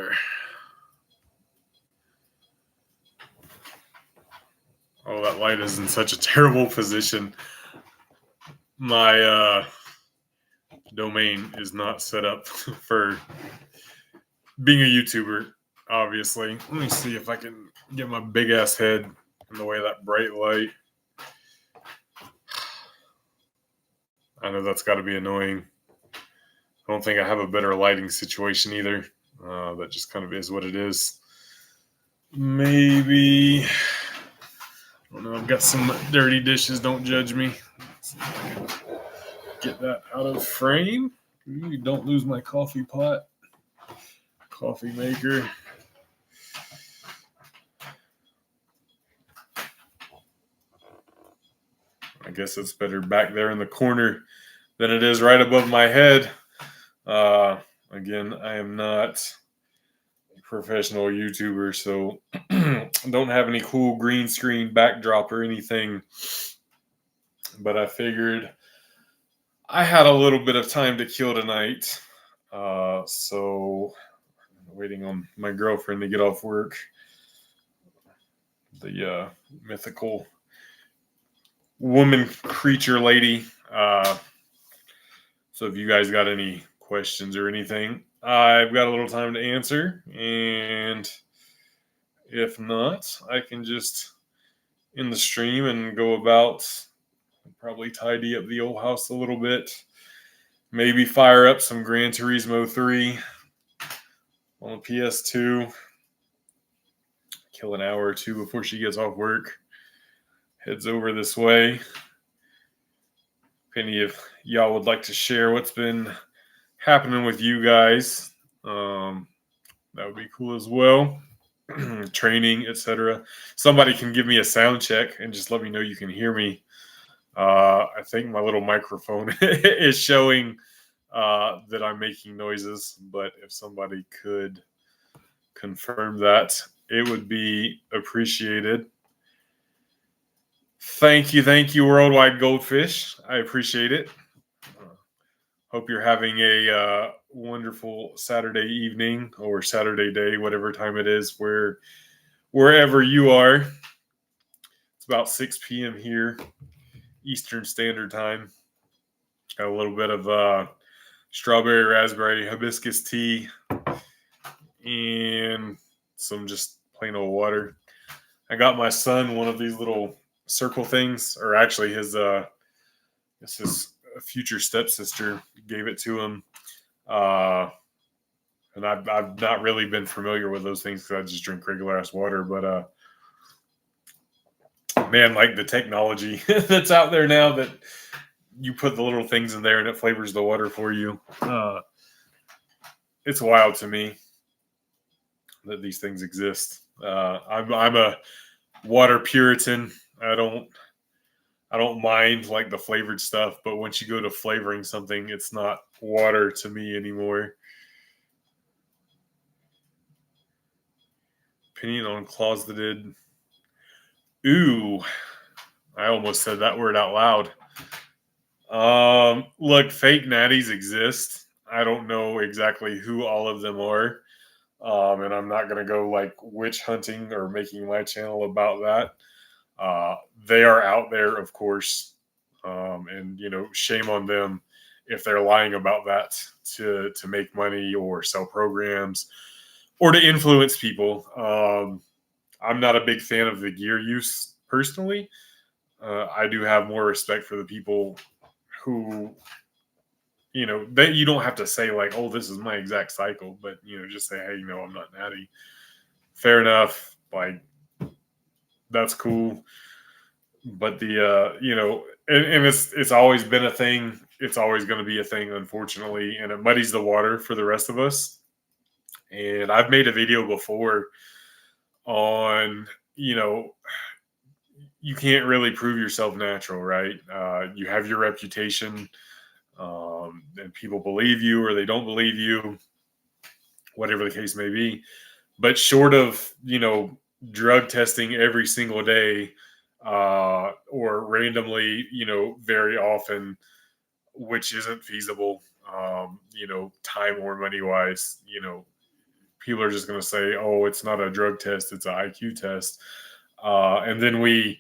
there. Oh, that light is in such a terrible position. My domain is not set up for being a YouTuber, obviously. Let me see if I can get my big ass head in the way of that bright light. I know that's got to be annoying. I don't think I have a better lighting situation either. That just kind of is what it is. Maybe, I don't know, I've got some dirty dishes, don't judge me. Let's see if I can get that out of frame. Don't lose my coffee pot, coffee maker. I guess it's better back there in the corner than it is right above my head. Again, I am not a professional YouTuber, so don't have any cool green screen backdrop or anything. But I figured I had a little bit of time to kill tonight. So I'm waiting on my girlfriend to get off work. The mythical woman creature lady. So if you guys got any questions or anything, I've got a little time to answer. And if not, I can just end the stream and go about, probably tidy up the old house a little bit. Maybe fire up some Gran Turismo 3 on the PS2. Kill an hour or two before she gets off work. Heads over this way. If any of y'all would like to share what's been happening with you guys, that would be cool as well. Training, etc. Somebody can give me a sound check and just let me know you can hear me. I think my little microphone is showing that I'm making noises, but if somebody could confirm that, it would be appreciated. Thank you, Worldwide Goldfish. I appreciate it. Hope you're having a wonderful Saturday evening or Saturday day, whatever time it is, wherever you are. It's about 6 p.m. here, Eastern Standard Time. Got a little bit of strawberry, raspberry, hibiscus tea, and some just plain old water. I got my son one of these little circle things, or actually his future stepsister gave it to him. And I've not really been familiar with those things because I just drink regular ass water. But man, like the technology that's out there now that you put the little things in there and it flavors the water for you. It's wild to me that these things exist. I'm a water Puritan. I don't mind like the flavored stuff, but once you go to flavoring something, it's not water to me anymore. Opinion on closeted. Ooh, I almost said that word out loud. Look, fake natties exist. I don't know exactly who all of them are. And I'm not going to go like witch hunting or making my channel about that. They are out there, of course. And, shame on them if they're lying about that to make money or sell programs or to influence people. I'm not a big fan of the gear use personally. I do have more respect for the people who, that you don't have to say like, oh, this is my exact cycle, but, just say, hey, I'm not natty. Fair enough. Like, that's cool. But and it's always been a thing. It's always going to be a thing, unfortunately, and it muddies the water for the rest of us. And I've made a video before on, you can't really prove yourself natural, right? You have your reputation, and people believe you or they don't believe you, whatever the case may be. But short of, drug testing every single day, or randomly, very often, which isn't feasible, time or money wise, people are just going to say, oh, it's not a drug test, it's an IQ test. And then we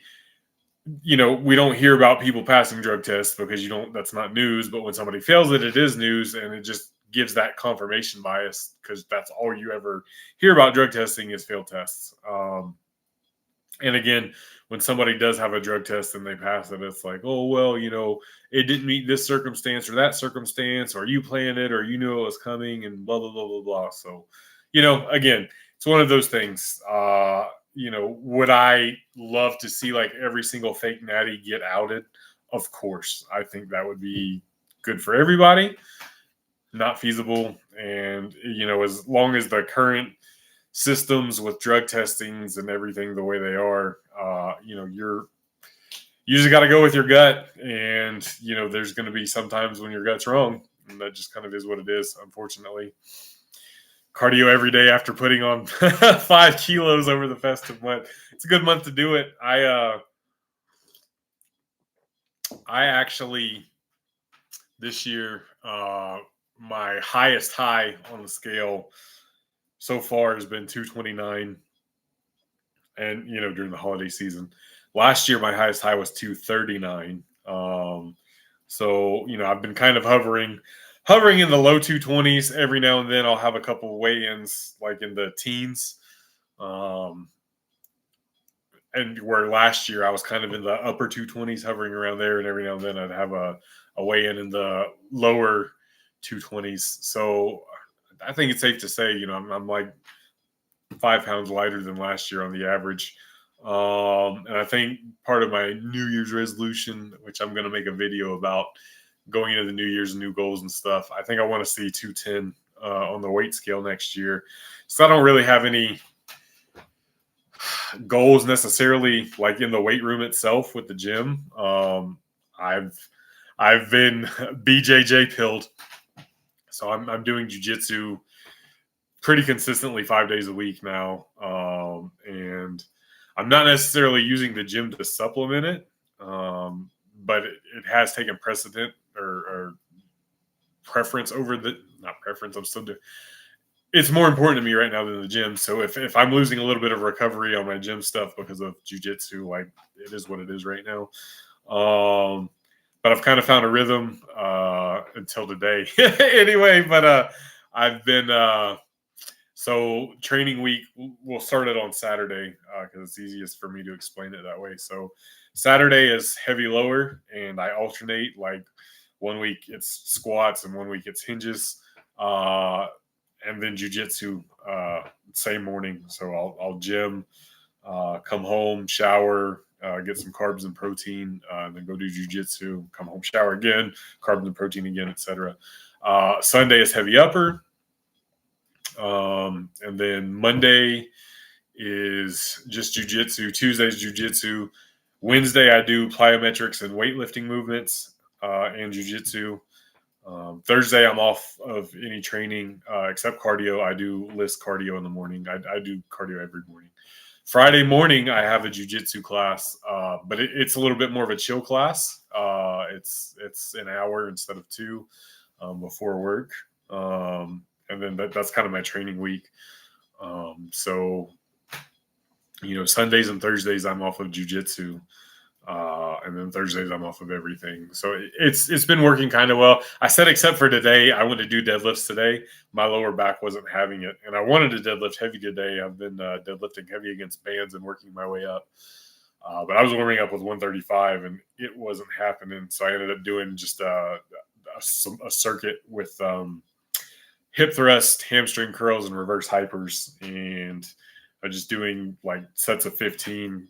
don't hear about people passing drug tests because that's not news. But when somebody fails it, it is news, and it just gives that confirmation bias because that's all you ever hear about drug testing is failed tests. And again, when somebody does have a drug test and they pass it, it's like, oh, well, it didn't meet this circumstance or that circumstance, or you planned it, or you knew it was coming, and blah, blah, blah, blah, blah. So, again, it's one of those things. Would I love to see like every single fake natty get outed? Of course. I think that would be good for everybody. Not feasible. And, as long as the current systems with drug testings and everything the way they are, you just got to go with your gut. And, there's going to be sometimes when your gut's wrong. And that just kind of is what it is, unfortunately. Cardio every day after putting on 5 kilos over the festive month. It's a good month to do it. I actually, this year, my highest high on the scale so far has been 229. And, during the holiday season. Last year, my highest high was 239. So, I've been kind of hovering in the low 220s. Every now and then I'll have a couple of weigh-ins like in the teens. And where last year I was kind of in the upper 220s, hovering around there. And every now and then I'd have a weigh-in the lower 220s. So I think it's safe to say, I'm like 5 pounds lighter than last year on the average. And I think part of my New Year's resolution, which I'm going to make a video about going into the New Year's new goals and stuff, I think I want to see 210 on the weight scale next year. So I don't really have any goals necessarily like in the weight room itself with the gym. I've been BJJ pilled. So I'm doing jiu-jitsu pretty consistently 5 days a week now. And I'm not necessarily using the gym to supplement it, but it has taken precedent or preference over not preference. I'm still doing. It's more important to me right now than the gym. So if I'm losing a little bit of recovery on my gym stuff because of jiu-jitsu, like it is what it is right now. But I've kind of found a rhythm until today. Anyway, but I've been so training week, we'll start it on Saturday because it's easiest for me to explain it that way. So Saturday is heavy lower, and I alternate. Like 1 week it's squats, and 1 week it's hinges, and then jiu-jitsu same morning. So I'll gym, come home, shower, get some carbs and protein, and then go do jiu-jitsu, come home, shower again, carbs and protein again, etc. Sunday is heavy upper. And then Monday is just jiu-jitsu. Tuesday's jiu-jitsu. Wednesday, I do plyometrics and weightlifting movements and jiu-jitsu. Thursday, I'm off of any training except cardio. I do list cardio in the morning. I do cardio every morning. Friday morning, I have a jiu-jitsu class, but it's a little bit more of a chill class. It's an hour instead of 2 before work. And then that's kind of my training week. So, Sundays and Thursdays I'm off of jiu-jitsu. And then Thursdays I'm off of everything. So it's been working kind of well. I said except for today, I went to do deadlifts today. My lower back wasn't having it. And I wanted to deadlift heavy today. I've been deadlifting heavy against bands and working my way up. But I was warming up with 135 and it wasn't happening. So I ended up doing just a circuit with hip thrust, hamstring curls, and reverse hypers. And I was just doing like sets of 15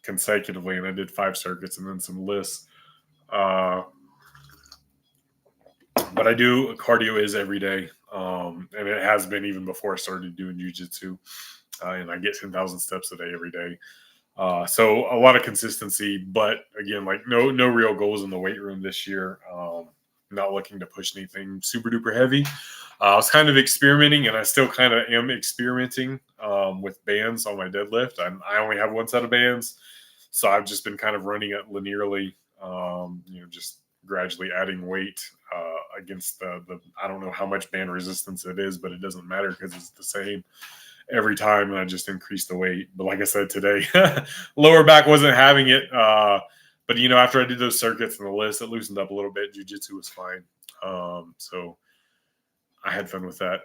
consecutively. And I did 5 circuits and then some lists. But I do cardio is every day. And it has been even before I started doing jiu-jitsu. And I get 10,000 steps a day every day. So a lot of consistency, but again, like no real goals in the weight room this year. Not looking to push anything super duper heavy. I was kind of experimenting, and I still kind of am experimenting with bands on my deadlift. I only have 1 set of bands, so I've just been kind of running it linearly, just gradually adding weight against the I don't know how much band resistance it is, but it doesn't matter because it's the same every time, and I just increased the weight. But like I said today, lower back wasn't having it. But after I did those circuits and the list, it loosened up a little bit. Jiu-jitsu was fine. So I had fun with that.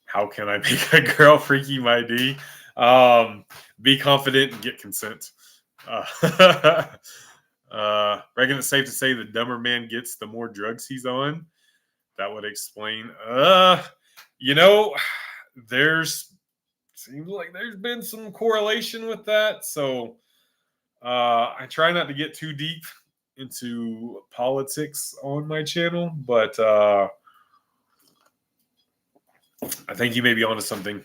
How can I make a girl freaky my D? Be confident and get consent. Reckon it's safe to say the dumber man gets, the more drugs he's on. That would explain. There's seems like there's been some correlation with that. So I try not to get too deep into politics on my channel, but I think you may be onto something.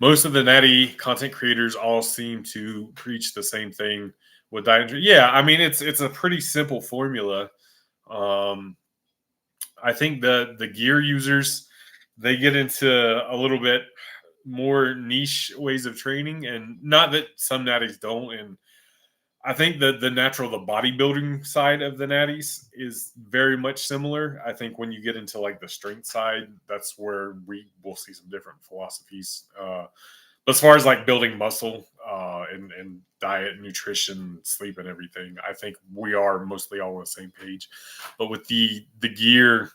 Most of the natty content creators all seem to preach the same thing with diet. Yeah, I mean it's a pretty simple formula. I think the gear users, they get into a little bit more niche ways of training, and not that some natties don't. And I think that the bodybuilding side of the natties is very much similar. I think when you get into like the strength side, that's where we will see some different philosophies. But as far as like building muscle and diet, nutrition, sleep, and everything, I think we are mostly all on the same page. But with the gear,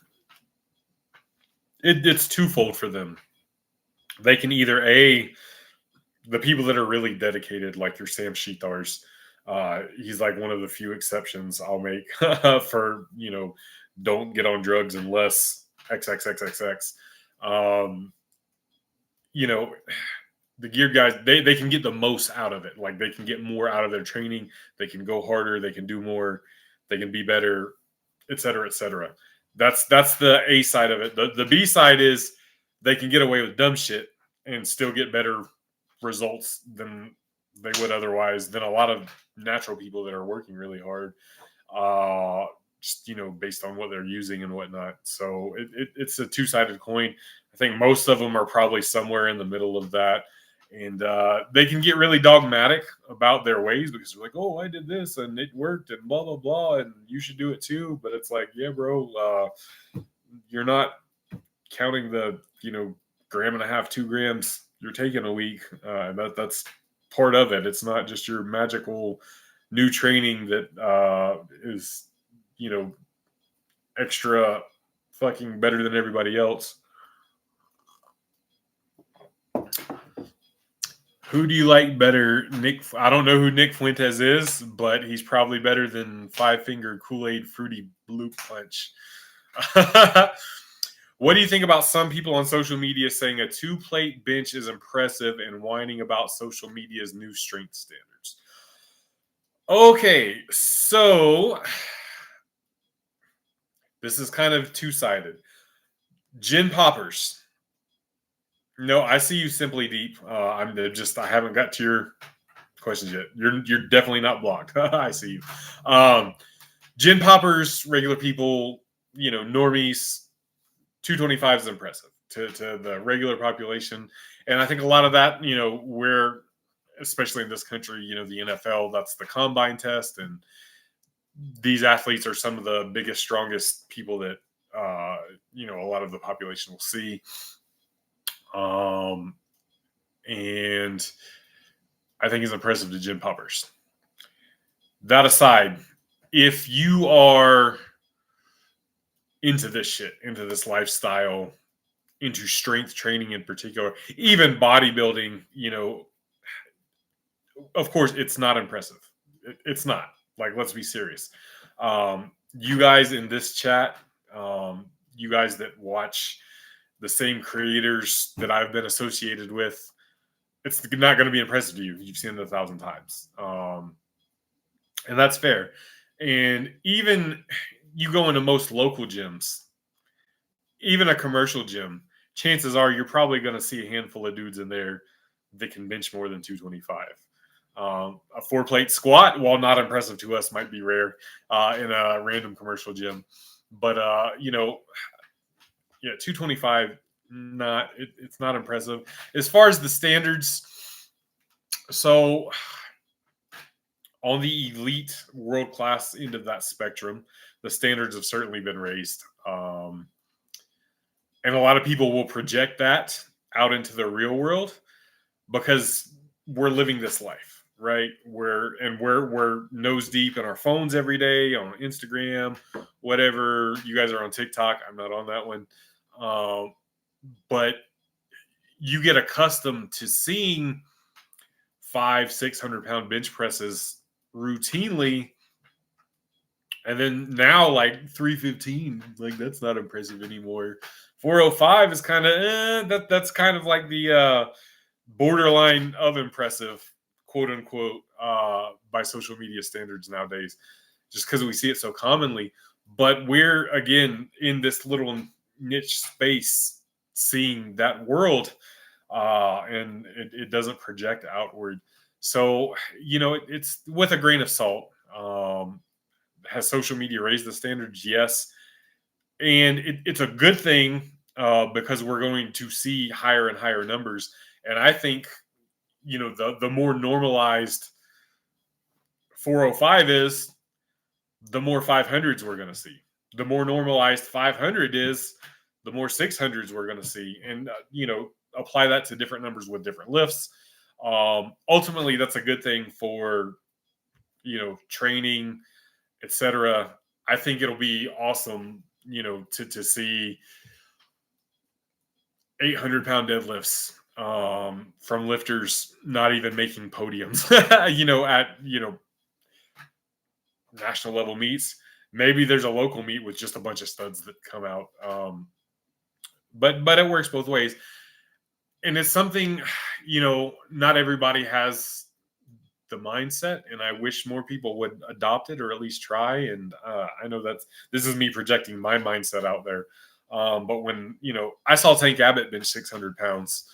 it's twofold for them. They can either the people that are really dedicated, like your Sam Sheethars, he's like one of the few exceptions I'll make for don't get on drugs unless XXXXX. The gear guys, they can get the most out of it. Like they can get more out of their training. They can go harder. They can do more. They can be better, et cetera, et cetera. That's the A side of it. The B side is they can get away with dumb shit and still get better results than they would otherwise, than a lot of natural people that are working really hard, just based on what they're using and whatnot. So it's a two-sided coin. I think most of them are probably somewhere in the middle of that, and they can get really dogmatic about their ways because they're like, oh, I did this and it worked and blah blah blah, and you should do it too. But it's like, yeah, bro, you're not counting the 1.5 grams, 2 grams you're taking a week. That's part of it. It's not just your magical new training that is extra fucking better than everybody else. Who do you like better, Nick? I don't know who Nick Fuentes is, but he's probably better than Five Finger Kool-Aid Fruity Bloop Punch. What do you think about some people on social media saying a 2-plate bench is impressive and whining about social media's new strength standards? Okay, so this is kind of two-sided. Gin poppers. No, I see you, Simply Deep. I haven't got to your questions yet. You're definitely not blocked. I see you. Gin poppers, regular people, normies. 225 is impressive to the regular population. And I think a lot of that, where, especially in this country, the NFL, that's the combine test. And these athletes are some of the biggest, strongest people that, a lot of the population will see. And I think it's impressive to gym poppers. That aside, if you are into this shit, into this lifestyle, into strength training in particular, even bodybuilding, of course, it's not impressive. It's not. Like, let's be serious. You guys in this chat, you guys that watch the same creators that I've been associated with, it's not going to be impressive to you. You've seen it 1,000 times. And that's fair. And even you go into most local gyms, even a commercial gym, chances are you're probably going to see a handful of dudes in there that can bench more than 225. A 4-plate squat, while not impressive to us, might be rare in a random commercial gym. But, 225, it's not impressive. As far as the standards, so on the elite world class end of that spectrum, the standards have certainly been raised. And a lot of people will project that out into the real world because we're living this life, right? We're nose deep in our phones every day on Instagram, whatever. You guys are on TikTok. I'm not on that one. But you get accustomed to seeing 500-600 pound bench presses routinely, and then now like 315, like that's not impressive anymore. 405 is kind of that's kind of like the borderline of impressive, quote unquote, by social media standards nowadays, just because we see it so commonly. But we're again in this little niche space seeing that world, and it doesn't project outward. So it's with a grain of salt. Has social media raised the standards? Yes, and it's a good thing, because we're going to see higher and higher numbers. And I think the more normalized 405 is, the more 500s we're going to see. The more normalized 500 is, the more 600s we're going to see. And apply that to different numbers with different lifts. Ultimately, that's a good thing for training, etc. I think it'll be awesome, to see 800-pound deadlifts, from lifters not even making podiums, at national level meets. Maybe there's a local meet with just a bunch of studs that come out. But it works both ways, and it's something not everybody has the mindset, and I wish more people would adopt it or at least try. And I know this is me projecting my mindset out there. But when I saw Tank Abbott bench 600 pounds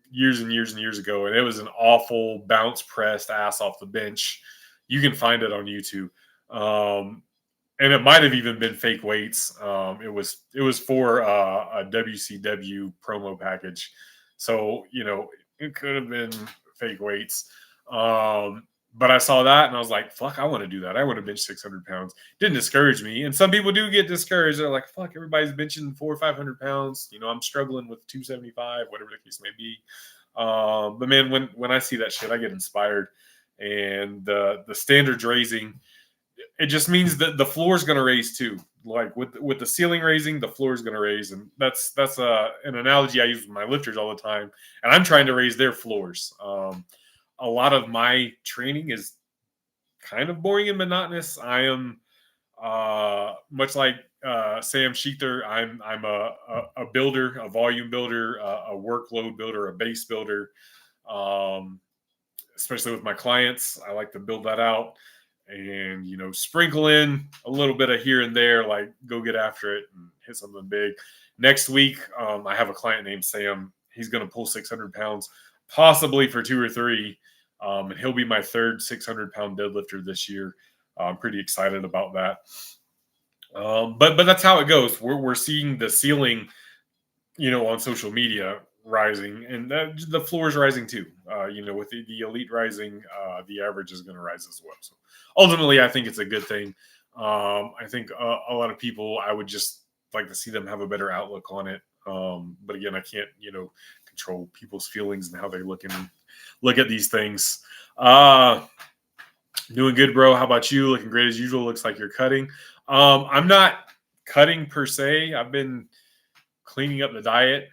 years and years and years ago, and it was an awful bounce pressed ass off the bench. You can find it on YouTube, and it might have even been fake weights. It was for a WCW promo package, so it could have been fake weights. But I saw that and I was like, fuck, I want to do that. I want to bench 600 pounds. Didn't discourage me. And some people do get discouraged. They're like, fuck, everybody's benching 400 or 500 pounds. I'm struggling with 275, whatever the case may be. But man, when I see that shit, I get inspired. And the standards raising, it just means that the floor is going to raise too. Like with the ceiling raising, the floor is going to raise. And that's an analogy I use with my lifters all the time. And I'm trying to raise their floors. A lot of my training is kind of boring and monotonous. I am much like Sam Sheether. I'm a builder, a volume builder, a workload builder, a base builder. Especially with my clients, I like to build that out and sprinkle in a little bit of here and there, like go get after it and hit something big. Next week, I have a client named Sam. He's going to pull 600 pounds, possibly for 2 or 3. And he'll be my third 600-pound deadlifter this year. I'm pretty excited about that. But that's how it goes. We're seeing the ceiling, on social media rising, and the floor is rising too. With the elite rising, the average is going to rise as well. So ultimately, I think it's a good thing. I think a lot of people, I would just like to see them have a better outlook on it. But again, I can't, control people's feelings and how they look at these things. Doing good, bro. How about you? Looking great as usual. Looks like you're cutting. I'm not cutting per se. I've been cleaning up the diet.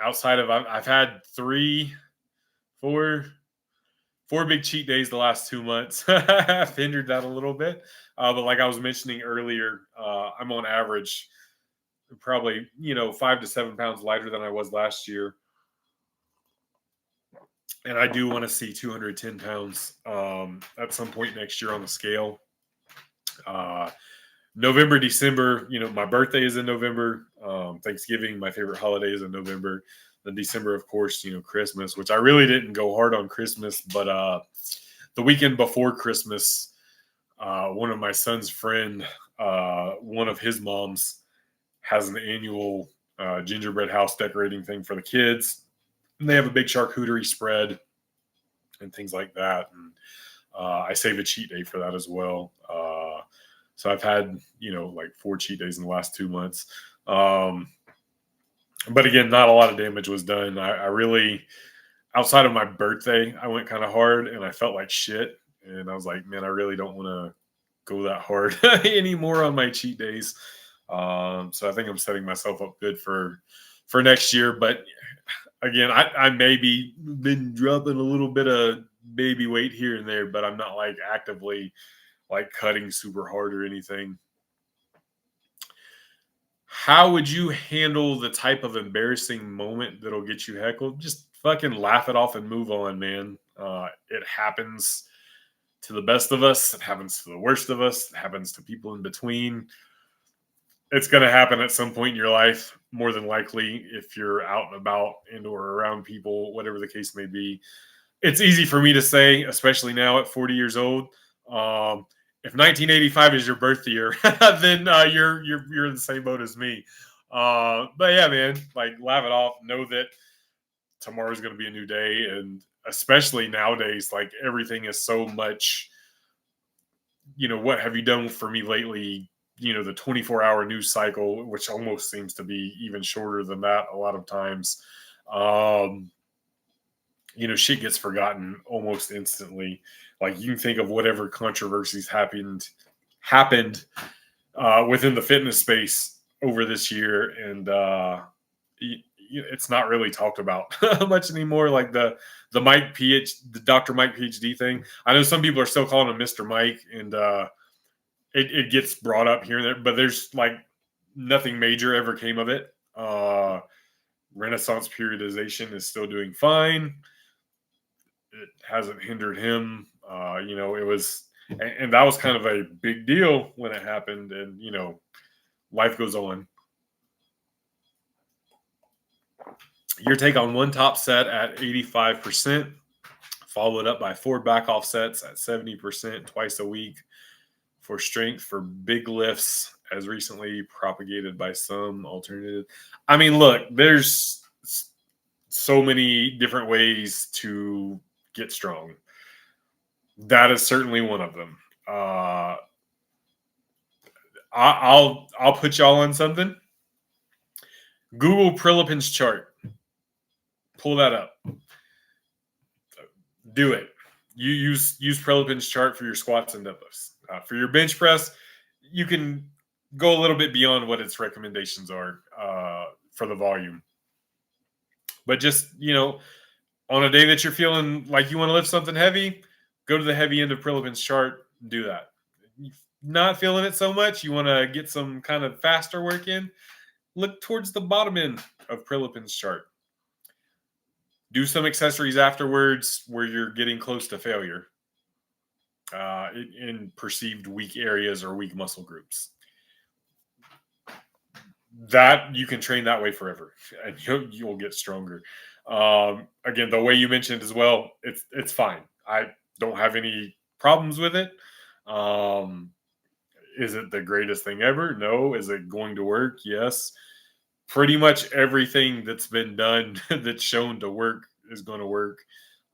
Outside of, I've had 4 big cheat days the last 2 months. I've hindered that a little bit. But like I was mentioning earlier, I'm on average probably 5 to 7 pounds lighter than I was last year. And I do want to see 210 pounds at some point next year on the scale. November, December, my birthday is in November. Thanksgiving, my favorite holiday, is in November. Then December, of course, Christmas, which I really didn't go hard on Christmas. But the weekend before Christmas, one of my son's friend, one of his moms, has an annual gingerbread house decorating thing for the kids. And they have a big charcuterie spread and things like that. And I save a cheat day for that as well. So I've had, like 4 cheat days in the last 2 months. Um, but again, not a lot of damage was done. I really, outside of my birthday, I went kind of hard and I felt like shit. And I was like, man, I really don't want to go that hard anymore on my cheat days. So I think I'm setting myself up good for next year. But again, I maybe been dropping a little bit of baby weight here and there, but I'm not like actively like cutting super hard or anything. How would you handle the type of embarrassing moment that'll get you heckled? Just fucking laugh it off and move on, man. It happens to the best of us. It happens to the worst of us. It happens to people in between. It's going to happen at some point in your life, more than likely, if you're out and about and or around people, whatever the case may be. It's easy for me to say, especially now at 40 years old. Um, if 1985 is your birth year, then you're in the same boat as me. But yeah, man, like laugh it off. Know that tomorrow's going to be a new day, and especially nowadays, like everything is so much. What have you done for me lately? The 24-hour news cycle, which almost seems to be even shorter than that a lot of times. Um, shit gets forgotten almost instantly. Like you can think of whatever controversies happened within the fitness space over this year, and it's not really talked about much anymore. Like the Dr. Mike PhD thing. I know some people are still calling him Mr. Mike, and it gets brought up here and there, but there's like nothing major ever came of it. Renaissance periodization is still doing fine. It hasn't hindered him. It was, and that was kind of a big deal when it happened. And life goes on. Your take on one top set at 85%, followed up by 4 back off sets at 70% twice a week for strength for big lifts, as recently propagated by some alternative. I mean, look, there's so many different ways to get strong. That is certainly one of them. I'll put y'all on something. Google Prilipin's chart. Pull that up. Do it. You use Prilipin's chart for your squats and deadlifts. For your bench press, you can go a little bit beyond what its recommendations are for the volume. But just, on a day that you're feeling like you want to lift something heavy, go to the heavy end of Prilipin's chart, do that. Not feeling it so much, you want to get some kind of faster work in, look towards the bottom end of Prilipin's chart. Do some accessories afterwards where you're getting close to failure in perceived weak areas or weak muscle groups. That you can train that way forever, and you'll get stronger. Again, the way you mentioned as well, it's fine. I don't have any problems with it. Is it the greatest thing ever? No. Is it going to work? Yes. Pretty much everything that's been done that's shown to work is going to work.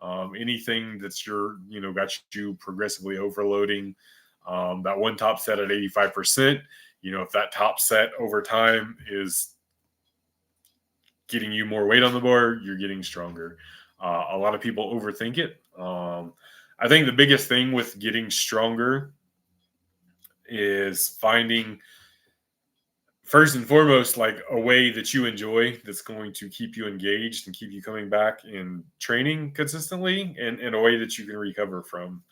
Anything that's got you progressively overloading, that one top set at 85%, if that top set over time is getting you more weight on the bar, you're getting stronger. A lot of people overthink it. I think the biggest thing with getting stronger is finding, first and foremost, like a way that you enjoy that's going to keep you engaged and keep you coming back and training consistently, and a way that you can recover from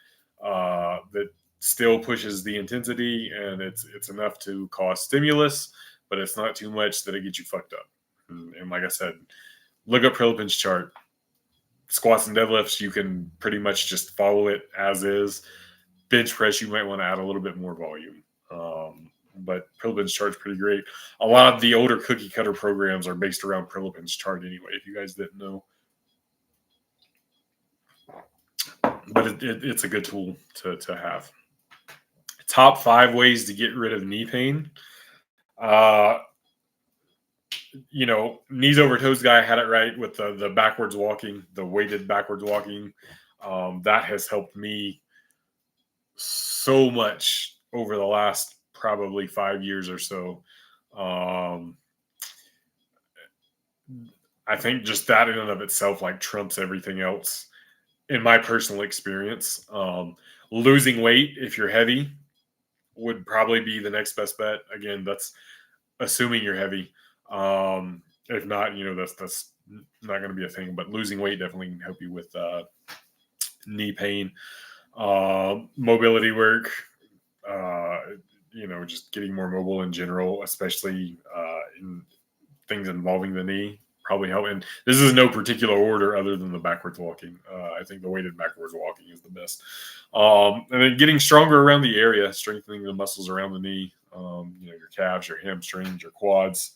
that still pushes the intensity, and it's enough to cause stimulus, but it's not too much that it gets you fucked up. And like I said, look up Prilipin's chart. Squats and deadlifts, you can pretty much just follow it as is. Bench press, you might want to add a little bit more volume. But Prilipin's chart's pretty great. A lot of the older cookie cutter programs are based around Prilipin's chart anyway, if you guys didn't know. But it's a good tool to have. Top 5 ways to get rid of knee pain. Knees over toes guy had it right with the backwards walking, the weighted backwards walking. That has helped me so much over the last probably 5 years or so. Um, I think just that in and of itself like trumps everything else in my personal experience. Losing weight if you're heavy would probably be the next best bet. Again, that's assuming you're heavy. If not, that's not going to be a thing. But losing weight definitely can help you with knee pain, mobility work. Uh, just getting more mobile in general, especially in things involving the knee, probably help. And this is no particular order other than the backwards walking. I think the weighted backwards walking is the best. And then getting stronger around the area, strengthening the muscles around the knee. Your calves, your hamstrings, your quads,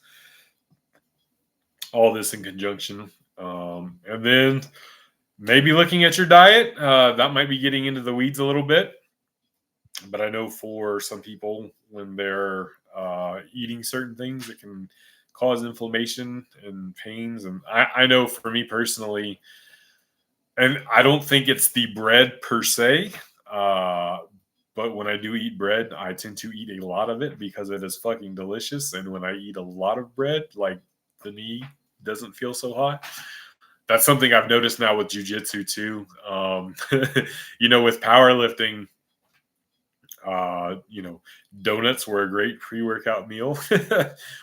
all this in conjunction. And then maybe looking at your diet. That might be getting into the weeds a little bit. But I know for some people, when they're eating certain things, it can cause inflammation and pains. And I know for me personally, and I don't think it's the bread per se, uh, but when I do eat bread, I tend to eat a lot of it because it is fucking delicious. And when I eat a lot of bread, like the knee doesn't feel so hot. That's something I've noticed now with jujitsu too. With powerlifting, uh, you know, donuts were a great pre-workout meal.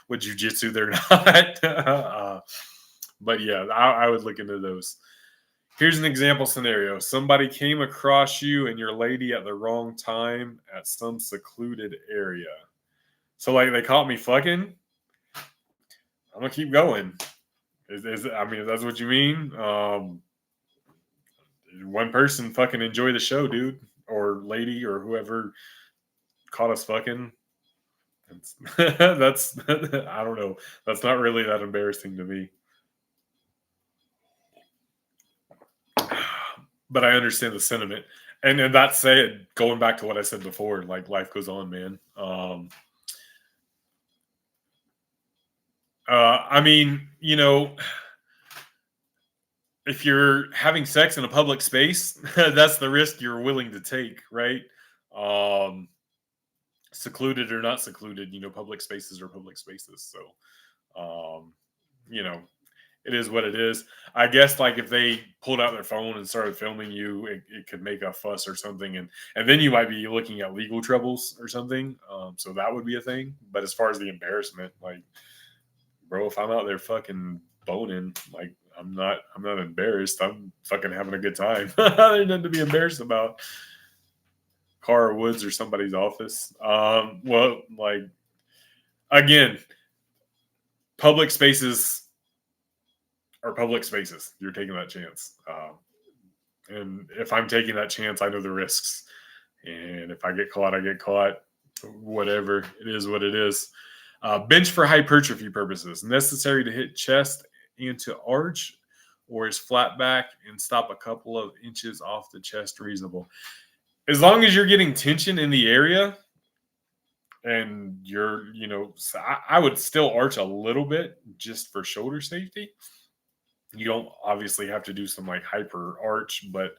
With jujitsu, they're not. But yeah, I would look into those. Here's an example scenario. Somebody came across you and your lady at the wrong time at some secluded area. So like they caught me fucking. I'm gonna keep going. If that's what you mean. One person fucking enjoy the show, dude, or lady, or whoever caught us fucking. That's I don't know. That's not really that embarrassing to me. But I understand the sentiment. And that said, going back to what I said before, like life goes on, man. I mean, if you're having sex in a public space, that's the risk you're willing to take, right? Um, Secluded or not secluded, public spaces are public spaces. So, you know, it is what it is. I guess like if they pulled out their phone and started filming you, it could make a fuss or something, and then you might be looking at legal troubles or something. So that would be a thing. But as far as the embarrassment, like, bro, if I'm out there fucking boning, like I'm not embarrassed. I'm fucking having a good time. There's nothing to be embarrassed about. Car or woods or somebody's office. Well, like again, public spaces are public spaces. You're taking that chance. And if I'm taking that chance, I know the risks. And if I get caught, I get caught. Whatever. It is what it is. Bench for hypertrophy purposes. Necessary to hit chest and to arch, or is flat back and stop a couple of inches off the chest reasonable? As long as you're getting tension in the area and I would still arch a little bit just for shoulder safety. You don't obviously have to do some like hyper arch, but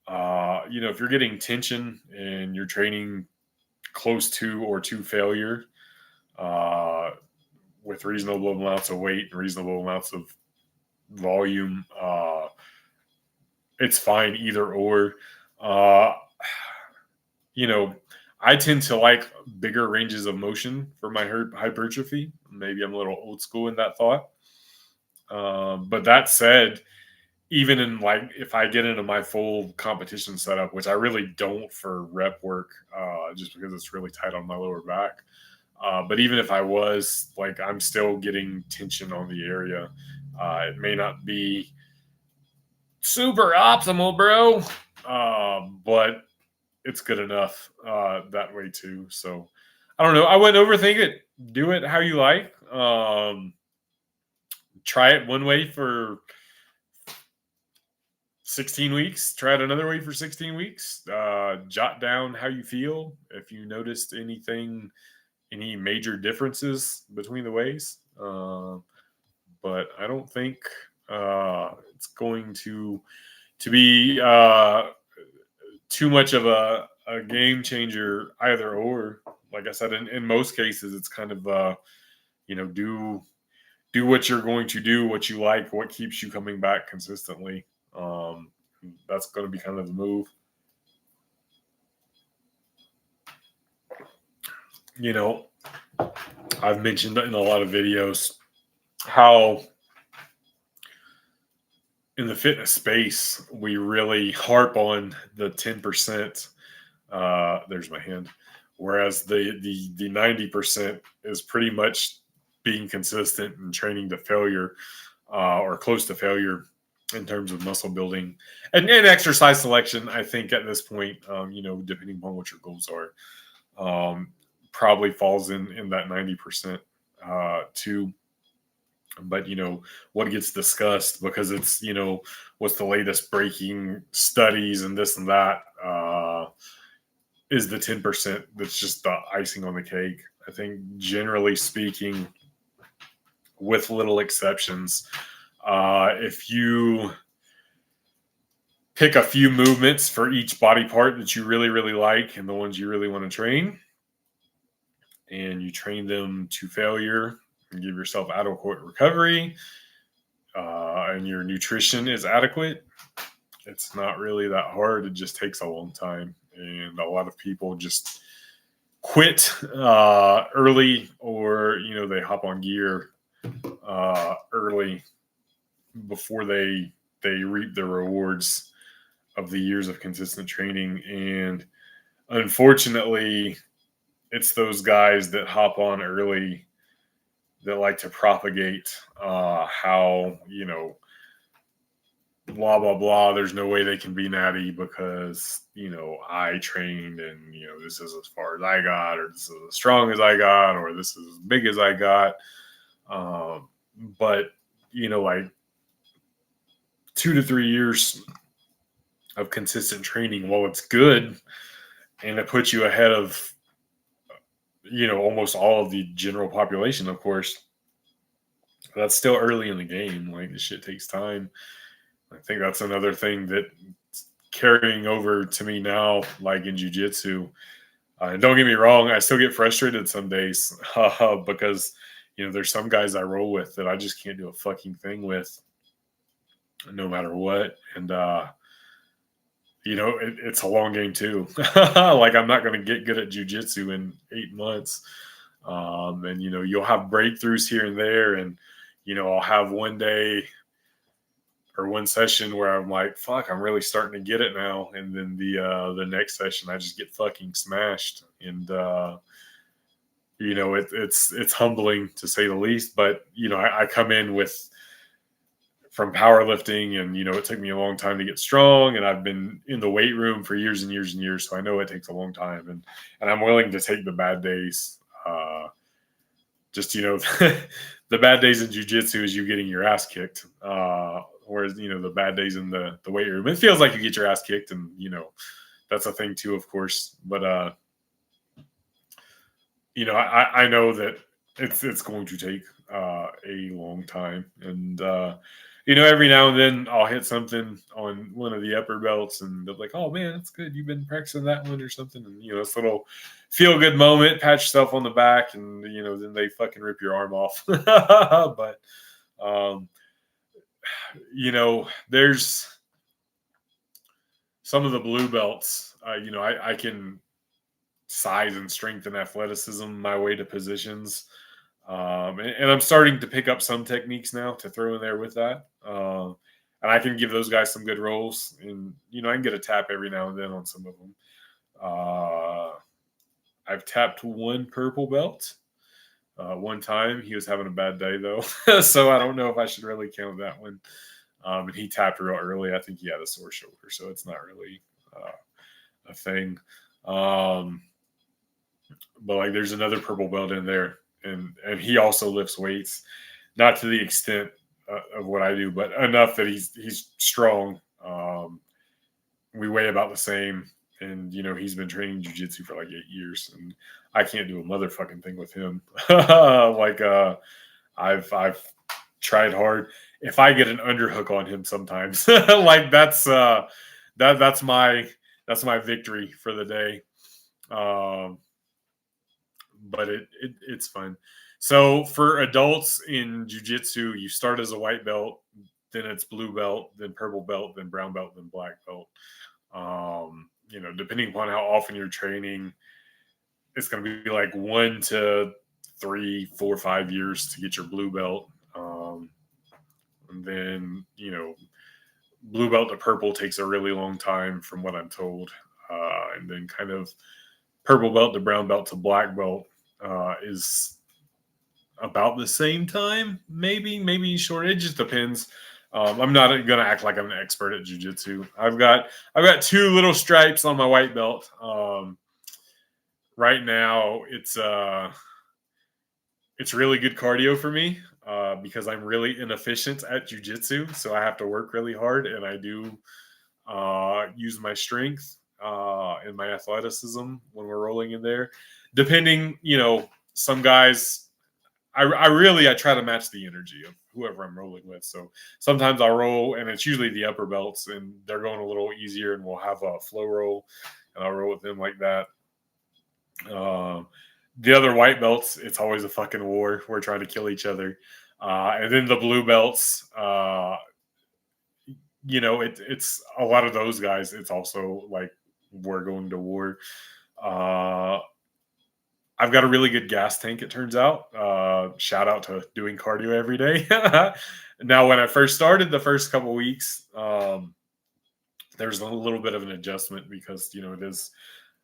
if you're getting tension and you're training close to or to failure, uh, with reasonable amounts of weight and reasonable amounts of volume, it's fine either or. Uh, you know, I tend to like bigger ranges of motion for my hypertrophy. Maybe I'm a little old school in that thought. But that said, even in like if I get into my full competition setup, which I really don't for rep work, just because it's really tight on my lower back. But even if I was, like, I'm still getting tension on the area. It may not be super optimal, bro, but it's good enough that way too. So I don't know. I wouldn't overthink it. Do it how you like. Try it one way for 16 weeks. Try it another way for 16 weeks. Jot down how you feel. If you noticed any major differences between the ways. But I don't think it's going to be too much of a game changer either or. Like I said, in most cases, it's kind of do what you're going to do, what you like, what keeps you coming back consistently. Um, that's going to be kind of the move. You know, I've mentioned in a lot of videos how in the fitness space we really harp on the 10%. There's my hand. Whereas the 90% is pretty much being consistent and training to failure, or close to failure in terms of muscle building and exercise selection. I think at this point, depending upon what your goals are, probably falls in that 90% too. But what gets discussed because it's what's the latest breaking studies and this and that, is the 10% that's just the icing on the cake. I think generally speaking, with little exceptions, if you pick a few movements for each body part that you really, really like and the ones you really want to train, and you train them to failure and give yourself adequate recovery, and your nutrition is adequate, it's not really that hard. It just takes a long time. And a lot of people just quit early, or they hop on gear early before they reap the rewards of the years of consistent training. And unfortunately, it's those guys that hop on early that like to propagate how blah blah blah, there's no way they can be natty because I trained, and this is as far as I got, or this is as strong as I got, or this is as big as I got. But like 2 to 3 years of consistent training, while it's good and it puts you ahead of almost all of the general population, of course, that's still early in the game. Like, this shit takes time. I think that's another thing that carrying over to me now, like in jiu-jitsu. And don't get me wrong, I still get frustrated some days because there's some guys I roll with that I just can't do a fucking thing with, no matter what. And it's a long game too. Like, I'm not going to get good at jiu-jitsu in 8 months. And you'll have breakthroughs here and there, and I'll have one day or one session where I'm like, fuck, I'm really starting to get it now. And then the next session, I just get fucking smashed. And, it's humbling to say the least. But, I come in from powerlifting, and, it took me a long time to get strong, and I've been in the weight room for years and years and years. So I know it takes a long time, and I'm willing to take the bad days. Just, the bad days in jiu-jitsu is you getting your ass kicked. Whereas, the bad days in the weight room, it feels like you get your ass kicked, and, that's a thing too, of course. But, I know that it's going to take a long time. And, every now and then I'll hit something on one of the upper belts, and they're like, oh man, that's good, you've been practicing that one or something. And, it's a little feel good moment, pat yourself on the back, and, then they fucking rip your arm off. But, there's some of the blue belts, I can size and strength and athleticism my way to positions. And I'm starting to pick up some techniques now to throw in there with that. And I can give those guys some good rolls, and, I can get a tap every now and then on some of them. I've tapped one purple belt. One time he was having a bad day though. So I don't know if I should really count that one. And he tapped real early. I think he had a sore shoulder, so it's not really a thing. But like, there's another purple belt in there, and he also lifts weights, not to the extent of what I do, but enough that he's strong. We weigh about the same, and he's been training jiu-jitsu for like 8 years, and I can't do a motherfucking thing with him. Like, I've tried hard. If I get an underhook on him sometimes, like, that's my that's my victory for the day. Um, but it's fun. So for adults in jiu-jitsu, you start as a white belt, then it's blue belt, then purple belt, then brown belt, then black belt. Depending upon how often you're training, it's going to be like 1 to 3, 4, 5 years to get your blue belt. And then, blue belt to purple takes a really long time from what I'm told. And then kind of purple belt to brown belt to black belt is about the same time, maybe short. It just depends. I'm not gonna act like I'm an expert at jujitsu. I've got 2 little stripes on my white belt. Right now, it's really good cardio for me because I'm really inefficient at jujitsu, so I have to work really hard, and I do use my strength and my athleticism when we're rolling in there. Depending, some guys I try to match the energy of whoever I'm rolling with. So sometimes I'll roll, and it's usually the upper belts, and they're going a little easier, and we'll have a flow roll, and I'll roll with them like that. The other white belts, it's always a fucking war. We're trying to kill each other. And then the blue belts, it's a lot of those guys. It's also like we're going to war. I've got a really good gas tank, it turns out. Shout out to doing cardio every day. Now, when I first started the first couple weeks, there's a little bit of an adjustment because, it is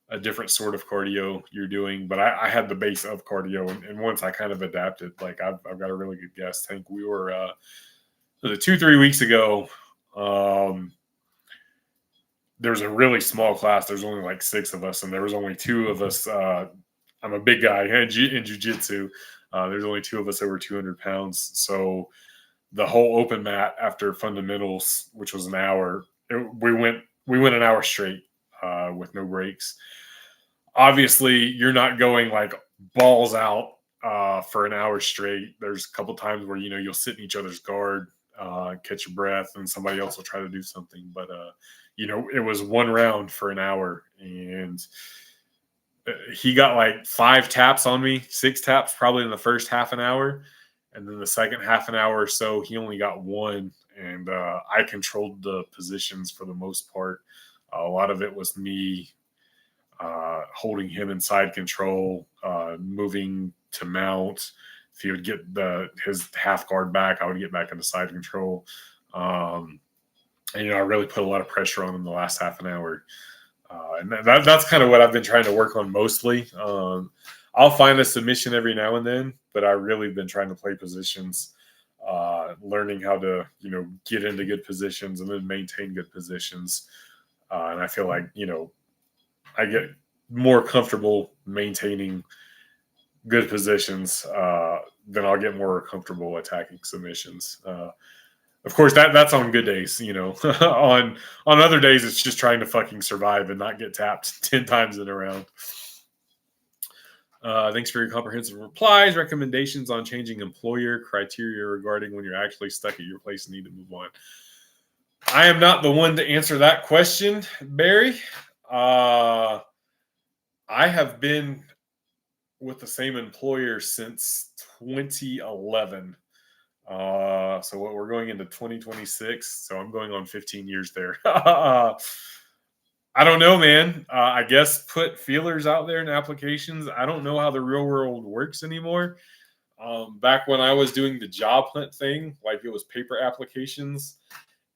a different sort of cardio you're doing. But I had the base of cardio. And once I kind of adapted, like I've got a really good gas tank. We were 2-3 weeks ago. There's a really small class. There's only like 6 of us, and there was only 2 of us. I'm a big guy in jiu-jitsu. There's only 2 of us over 200 pounds. So the whole open mat after fundamentals, which was an hour, we went an hour straight with no breaks. Obviously, you're not going like balls out for an hour straight. There's a couple times where you'll sit in each other's guard, catch your breath, and somebody else will try to do something. But it was 1 round for an hour, and he got like 5 taps on me, 6 taps probably in the first half an hour, and then the second half an hour or so he only got 1, and I controlled the positions for the most part. A lot of it was me holding him in side control, moving to mount. If he would get his half guard back, I would get back into side control. And I really put a lot of pressure on him the last half an hour. And that's kind of what I've been trying to work on mostly. I'll find a submission every now and then, but I've really been trying to play positions, learning how to, get into good positions and then maintain good positions. And I feel like, I get more comfortable maintaining good positions, then I'll get more comfortable attacking submissions. Of course, that's on good days, on other days, it's just trying to fucking survive and not get tapped 10 times in a round. Thanks for your comprehensive replies. Recommendations on changing employer criteria regarding when you're actually stuck at your place and need to move on. I am not the one to answer that question, Barry. I have been with the same employer since 2011. So what we're going into 2026. So I'm going on 15 years there. I don't know, man. I guess put feelers out there in applications. I don't know how the real world works anymore. Back when I was doing the job hunt thing, like it was paper applications,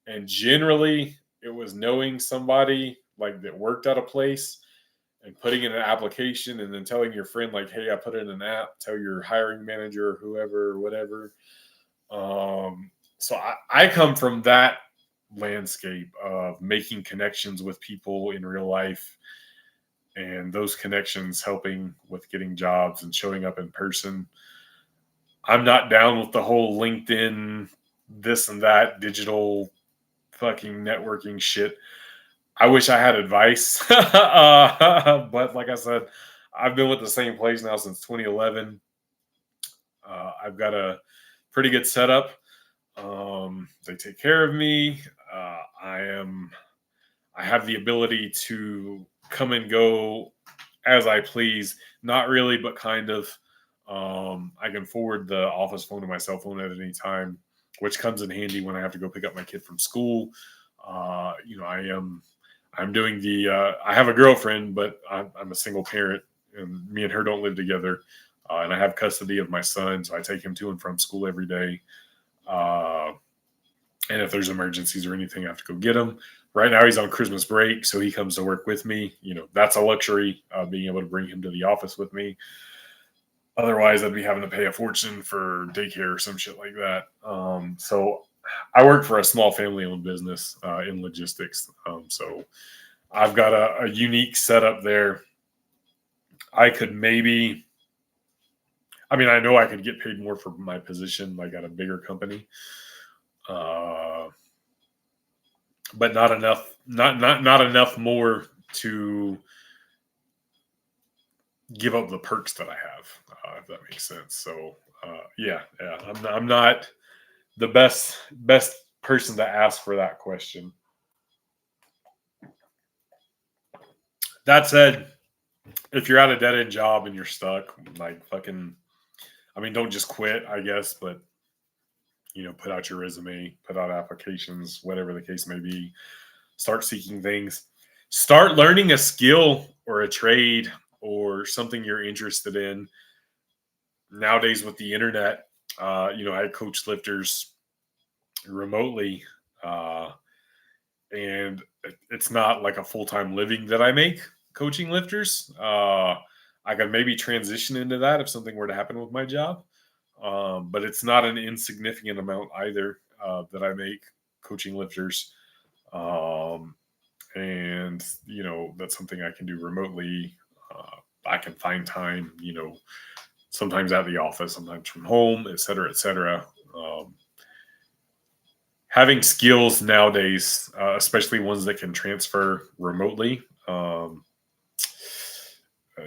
and generally it was knowing somebody like that worked at a place and putting in an application and then telling your friend like, hey, I put in an app, tell your hiring manager or whoever or whatever. So I come from that landscape of making connections with people in real life, and those connections helping with getting jobs and showing up in person. I'm not down with the whole LinkedIn, this and that digital fucking networking shit. I wish I had advice, but like I said, I've been with the same place now since 2011. I've got a pretty good setup. They take care of me. I have the ability to come and go as I please. Not really, but kind of. I can forward the office phone to my cell phone at any time, which comes in handy when I have to go pick up my kid from school. I'm doing the. I have a girlfriend, but I'm a single parent, and me and her don't live together. And I have custody of my son, so I take him to and from school every day. Uh, and if there's emergencies or anything, I have to go get him. Right now, he's on Christmas break, so he comes to work with me. That's a luxury, being able to bring him to the office with me. Otherwise, I'd be having to pay a fortune for daycare or some shit like that. So I work for a small family-owned business in logistics. So I've got a unique setup there. I could maybe, I mean, I know I could get paid more for my position, like at a bigger company, uh, but not enough. Not enough more to give up the perks that I have, if that makes sense. So yeah, I'm not the best person to ask for that question. That said, if you're at a dead end job and you're stuck, like fucking, I mean, don't just quit, I guess, but put out your resume, put out applications, whatever the case may be. Start seeking things. Start learning a skill or a trade or something you're interested in. Nowadays with the internet, I coach lifters remotely, uh, and it's not like a full time living that I make coaching lifters. I could maybe transition into that if something were to happen with my job, but it's not an insignificant amount either that I make coaching lifters. Um, and that's something I can do remotely. I can find time, sometimes at the office, sometimes from home, et cetera, et cetera. Um, Having skills nowadays, especially ones that can transfer remotely,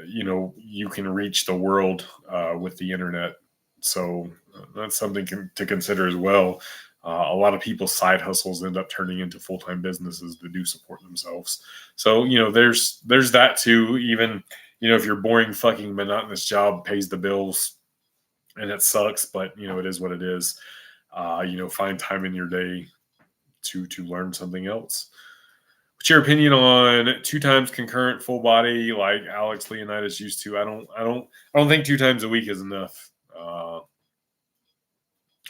you can reach the world with the internet. So that's something to consider as well. A lot of people's side hustles end up turning into full time businesses that do support themselves. So there's that too. Even if your boring fucking monotonous job pays the bills and it sucks, but it is what it is. Find time in your day to learn something else. What's your opinion on 2 times concurrent full body like Alex Leonidas used to? I don't think 2 times a week is enough.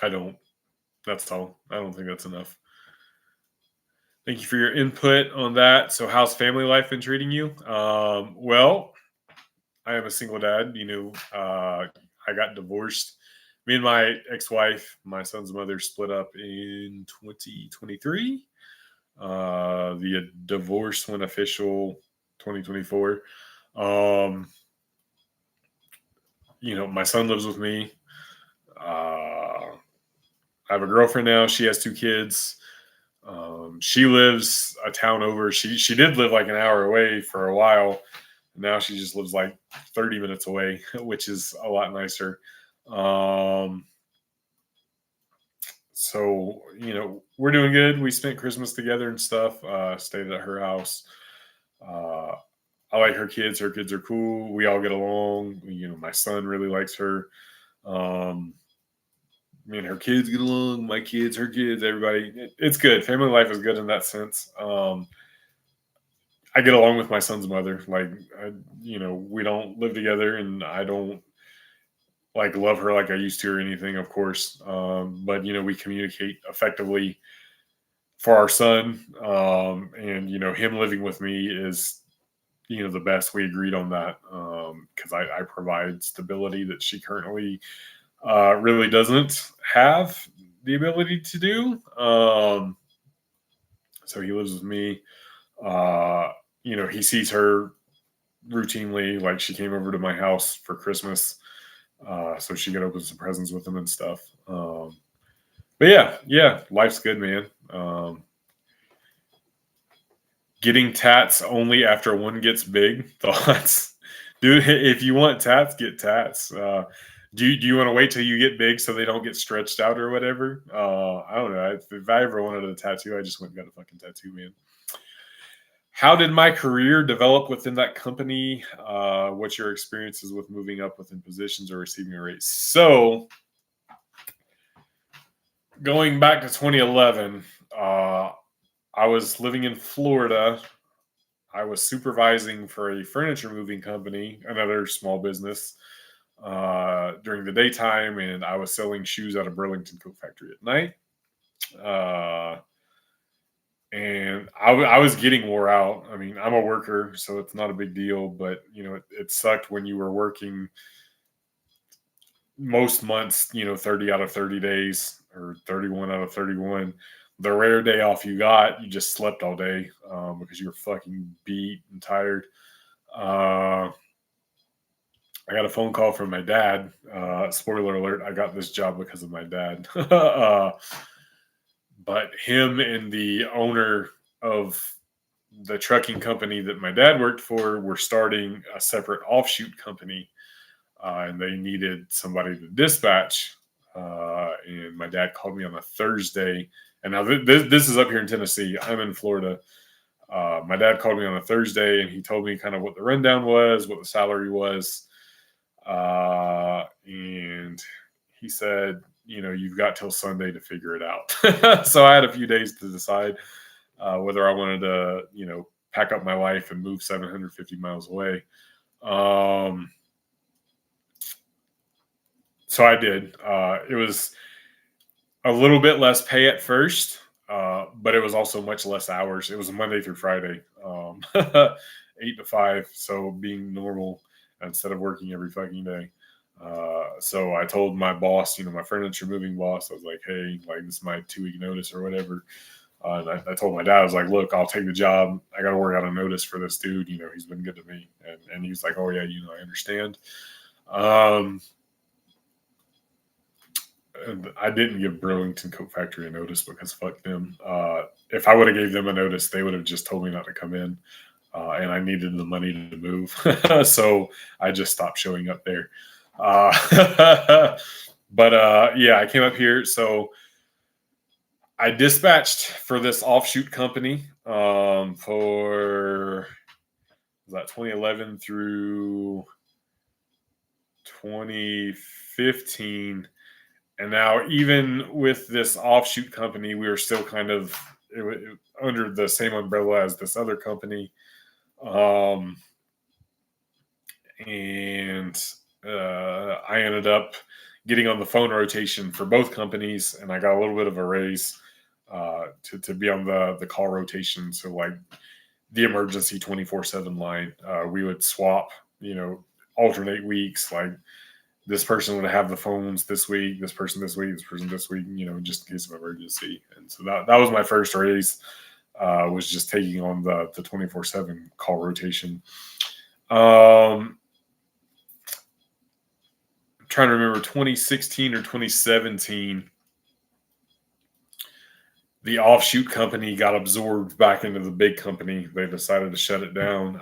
I don't. That's all. I don't think that's enough. Thank you for your input on that. So, how's family life been treating you? Well, I am a single dad. I got divorced. Me and my ex-wife, my son's mother, split up in 2023. The divorce went official 2024. Um, my son lives with me. I have a girlfriend now. She has 2 kids. She lives a town over. She did live like an hour away for a while. Now she just lives like 30 minutes away, which is a lot nicer. Um, so we're doing good. We spent Christmas together and stuff. Stayed at her house. Uh, I like her kids. Her kids are cool. We all get along. My son really likes her. Um, Me and her kids get along. My kids, her kids, everybody. It's good. Family life is good in that sense. I get along with my son's mother. Like, we don't live together, and I don't like love her like I used to or anything, of course. But we communicate effectively for our son. And him living with me is the best. We agreed on that because I provide stability that she currently really doesn't have the ability to do. So he lives with me. Uh, he sees her routinely. Like, she came over to my house for Christmas, so she could open some presents with him and stuff. But yeah, life's good, man. Getting tats only after one gets big. Thoughts, dude? If you want tats, get tats. Do you want to wait till you get big so they don't get stretched out or whatever? I don't know. If I ever wanted a tattoo, I just went and got a fucking tattoo, man. How did my career develop within that company? What's your experiences with moving up within positions or receiving a raise? So, going back to 2011, I was living in Florida. I was supervising for a furniture moving company, another small business, during the daytime, and I was selling shoes at a Burlington Coat Factory at night. Uh, and I was getting wore out. I mean, I'm a worker, so it's not a big deal. But it sucked when you were working most months. 30 out of 30 days or 31 out of 31. The rare day off you got, you just slept all day because you were fucking beat and tired. I got a phone call from my dad. Spoiler alert: I got this job because of my dad. But him and the owner of the trucking company that my dad worked for were starting a separate offshoot company, and they needed somebody to dispatch. And my dad called me on a Thursday. And now this is up here in Tennessee. I'm in Florida. My dad called me on a Thursday, and he told me kind of what the rundown was, what the salary was, and he said, you've got till Sunday to figure it out. So I had a few days to decide whether I wanted to, pack up my life and move 750 miles away. So I did. It was a little bit less pay at first, but it was also much less hours. It was Monday through Friday, 8 to 5. So being normal instead of working every fucking day. So I told my boss, my furniture moving boss, I was like, hey, like this is my 2-week notice or whatever. And I told my dad, I was like, look, I'll take the job. I got to work out a notice for this dude. He's been good to me. And he was like, oh, yeah, I understand. I didn't give Burlington Coat Factory a notice because fuck them. If I would have gave them a notice, they would have just told me not to come in. And I needed the money to move. So I just stopped showing up there. But yeah, I came up here. So I dispatched for this offshoot company for was that 2011 through 2015. And now, even with this offshoot company, we were still kind of under the same umbrella as this other company. And I ended up getting on the phone rotation for both companies, and I got a little bit of a raise to be on the call rotation. So, like the emergency 24/7 line, we would swap, alternate weeks. Like this person would have the phones this week, this person this week, this person this week, just in case of emergency. And so that was my first raise, was just taking on the 24/7 call rotation. I'm trying to remember 2016 or 2017, the offshoot company got absorbed back into the big company. They decided to shut it down.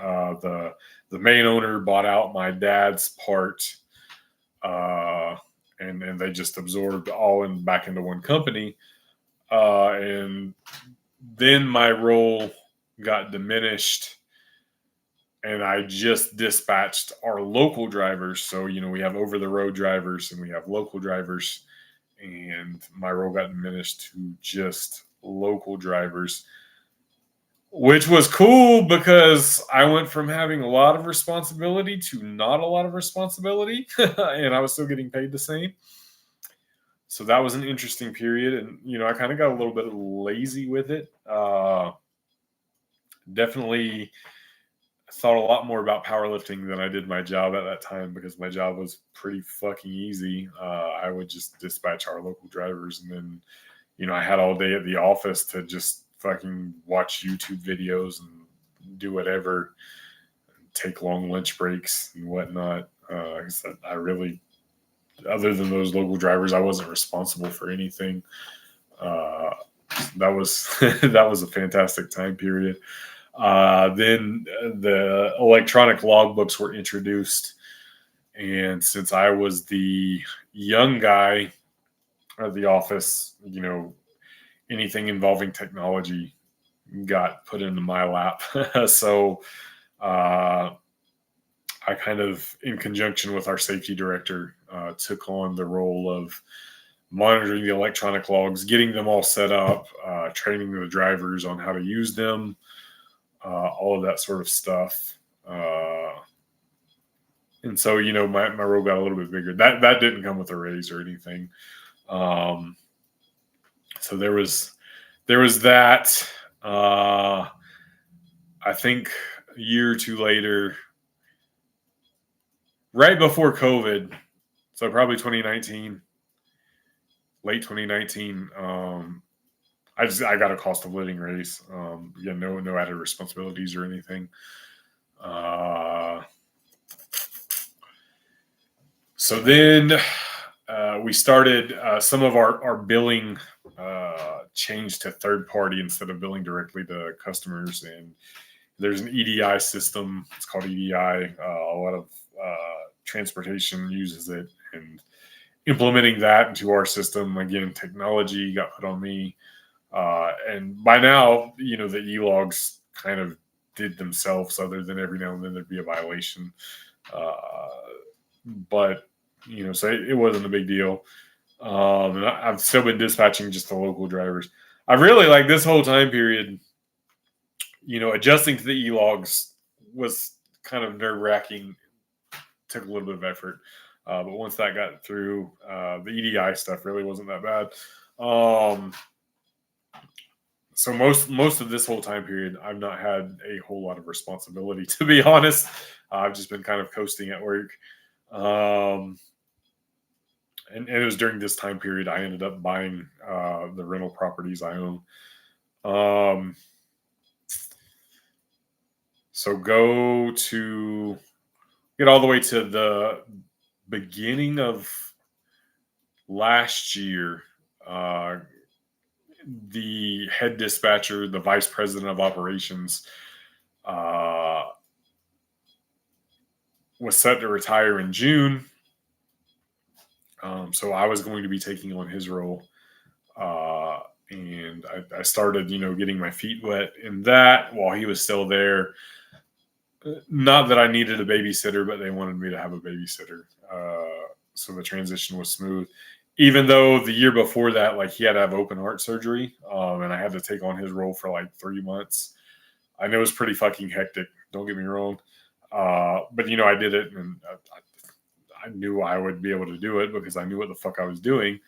The main owner bought out my dad's part, and they just absorbed all back into one company. And then my role got diminished, and I just dispatched our local drivers. So, we have over the road drivers and we have local drivers, and my role got diminished to just local drivers, which was cool because I went from having a lot of responsibility to not a lot of responsibility, and I was still getting paid the same. So that was an interesting period, and I kind of got a little bit lazy with it. Definitely thought a lot more about powerlifting than I did my job at that time, because my job was pretty fucking easy. I would just dispatch our local drivers, and then I had all day at the office to just fucking watch YouTube videos and do whatever, take long lunch breaks and whatnot. I really, other than those local drivers, I wasn't responsible for anything. That was that was a fantastic time period. Then the electronic logbooks were introduced, and since I was the young guy at the office, anything involving technology got put into my lap. So uh, I kind of, in conjunction with our safety director, took on the role of monitoring the electronic logs, getting them all set up, training the drivers on how to use them, all of that sort of stuff. And so, my role got a little bit bigger. That didn't come with a raise or anything. Um, so there was that. I think a year or two later, right before COVID, so probably 2019, late 2019. I got a cost of living raise. Again, no added responsibilities or anything. Uh, so then we started some of our billing changed to third party instead of billing directly to customers. And there's an EDI system. It's called EDI. A lot of transportation uses it, and implementing that into our system, again, technology got put on me. And by now, the e-logs kind of did themselves, other than every now and then there'd be a violation. Uh, but, so it wasn't a big deal. And I've still been dispatching just the local drivers. I really like this whole time period, adjusting to the e-logs was kind of nerve wracking, took a little bit of effort. But once that got through, the EDI stuff really wasn't that bad. So most of this whole time period, I've not had a whole lot of responsibility, to be honest. I've just been kind of coasting at work. And it was during this time period I ended up buying the rental properties I own. So get all the way to the beginning of last year. The head dispatcher, the vice president of operations, was set to retire in June. So I was going to be taking on his role. And I started, getting my feet wet in that while he was still there. Not that I needed a babysitter, but they wanted me to have a babysitter. So the transition was smooth. Even though the year before that, like, he had to have open heart surgery, and I had to take on his role for like 3 months. I know it was pretty fucking hectic. Don't get me wrong. But I did it, and I knew I would be able to do it because I knew what the fuck I was doing.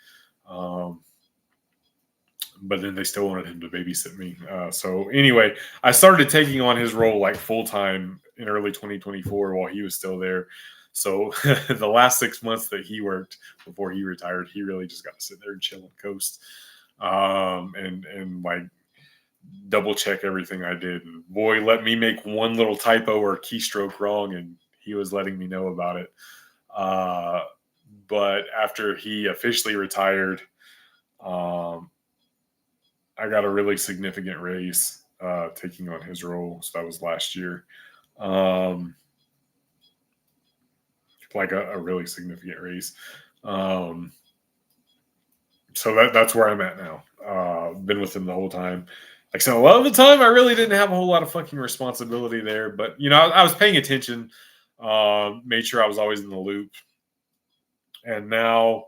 But then they still wanted him to babysit me. So anyway, I started taking on his role like full time in early 2024 while he was still there. So the last 6 months that he worked before he retired, he really just got to sit there and chill and coast, and like double check everything I did. And boy, let me make one little typo or keystroke wrong, and he was letting me know about it. But after he officially retired, I got a really significant raise taking on his role. So that was last year. Like a really significant raise. So that's where I'm at now. Been with him the whole time. Like I said, a lot of the time I really didn't have a whole lot of fucking responsibility there, but I was paying attention, made sure I was always in the loop. And now,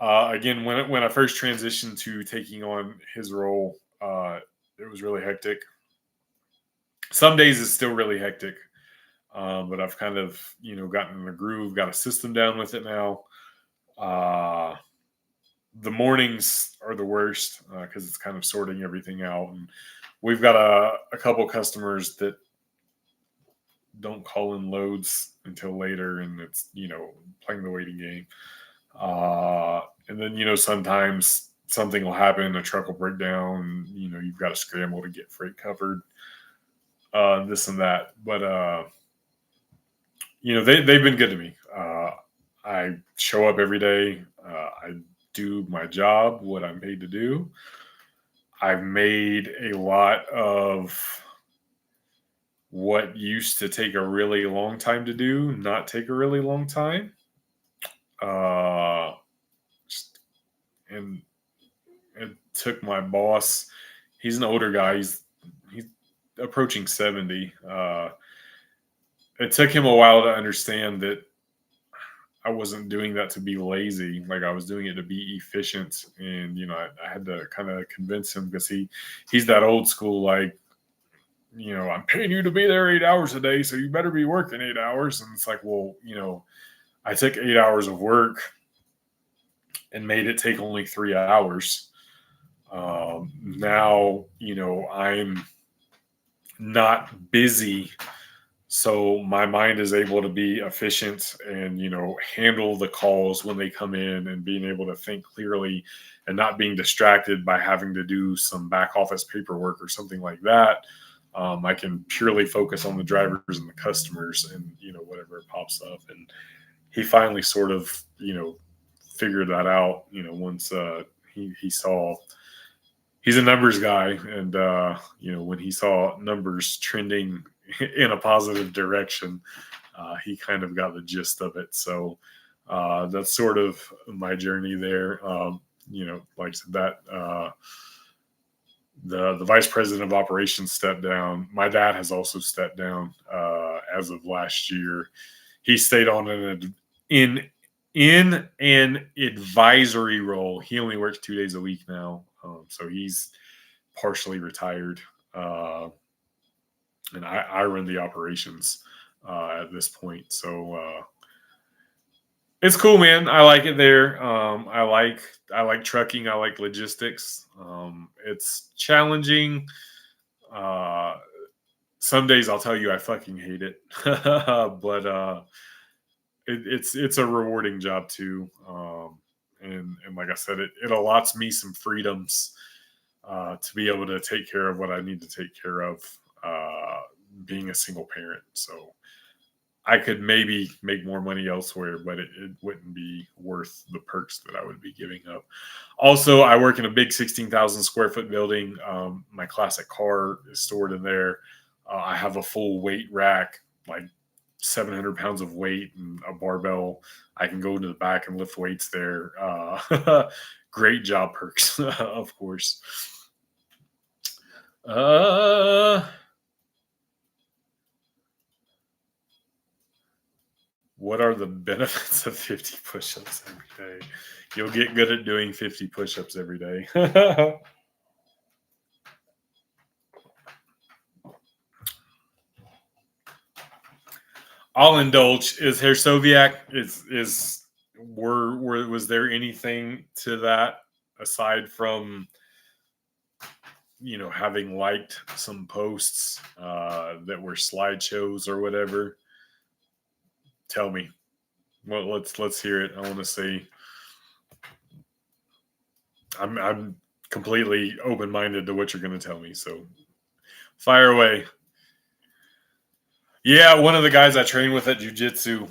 again, when I first transitioned to taking on his role, it was really hectic. Some days it's still really hectic, but I've kind of gotten in the groove, got a system down with it now. The mornings are the worst because it's kind of sorting everything out, and we've got a couple customers that don't call in loads until later, and it's playing the waiting game. And then sometimes something will happen, a truck will break down, and you've got to scramble to get freight covered, this and that. But they've been good to me. I show up every day. I do my job, what I'm paid to do. I've made a lot of what used to take a really long time to do not take a really long time. And it took my boss. He's an older guy. He's approaching 70. It took him a while to understand that I wasn't doing that to be lazy. Like I was doing it to be efficient. And, I had to kind of convince him because he's that old school, like, I'm paying you to be there 8 hours a day, so you better be working 8 hours. And it's like, well, I took 8 hours of work and made it take only 3 hours. Now, I'm not busy, so my mind is able to be efficient and handle the calls when they come in, and being able to think clearly and not being distracted by having to do some back office paperwork or something like that. I can purely focus on the drivers and the customers, and whatever pops up. And he finally sort of figured that out. Once he saw, he's a numbers guy, and when he saw numbers trending in a positive direction, he kind of got the gist of it. So that's sort of my journey there. Like I said, that the vice president of operations stepped down. My dad has also stepped down as of last year. He stayed on in an advisory role. He only works 2 days a week now, so he's partially retired, and I run the operations at this point. So it's cool, man. I like it there. I like trucking. I like logistics. It's challenging. Uh, some days I'll tell you I fucking hate it, but it's a rewarding job too. And like I said, it allots me some freedoms to be able to take care of what I need to take care of, being a single parent. So I could maybe make more money elsewhere, but it wouldn't be worth the perks that I would be giving up. Also, I work in a big 16,000 square foot building. My classic car is stored in there. I have a full weight rack, like 700 pounds of weight and a barbell. I can go into the back and lift weights there. Great job perks, of course. What are the benefits of 50 push-ups every day? You'll get good at doing 50 push-ups every day. I'll indulge. Is Herr Soviak, was there anything to that aside from having liked some posts that were slideshows or whatever? Tell me. Well, let's hear it. I want to see. I'm completely open minded to what you're going to tell me. So fire away. Yeah, one of the guys I train with at jiu-jitsu,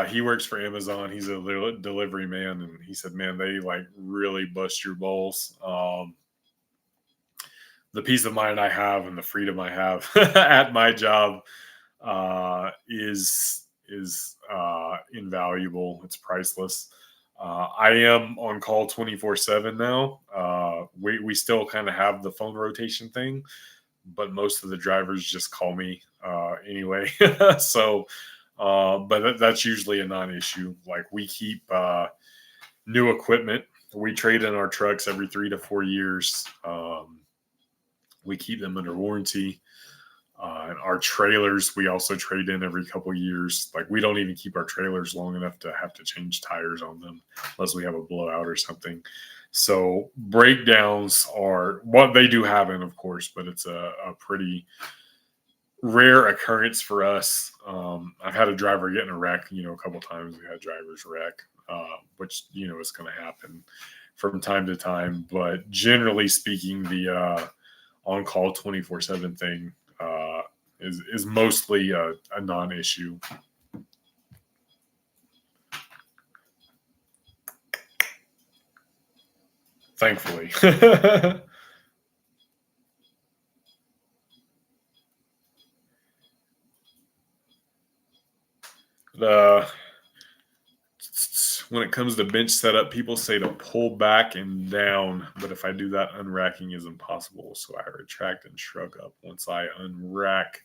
he works for Amazon. He's a delivery man, and he said, "Man, they like really bust your balls." The peace of mind I have and the freedom I have at my job is invaluable. It's priceless. I am on call 24/7 now. We still kind of have the phone rotation thing, but most of the drivers just call me anyway. So, but that's usually a non-issue. Like we keep new equipment. We trade in our trucks every 3 to 4 years. We keep them under warranty. And our trailers, we also trade in every couple of years. Like we don't even keep our trailers long enough to have to change tires on them unless we have a blowout or something. So breakdowns are what they do happen, of course, but it's a pretty rare occurrence for us. I've had a driver get in a wreck, a couple of times. We had drivers wreck, which is going to happen from time to time. But generally speaking, the on-call 24/7 thing is mostly a non-issue. Thankfully. when it comes to bench setup, people say to pull back and down, but if I do that, unracking is impossible. So I retract and shrug up once I unrack.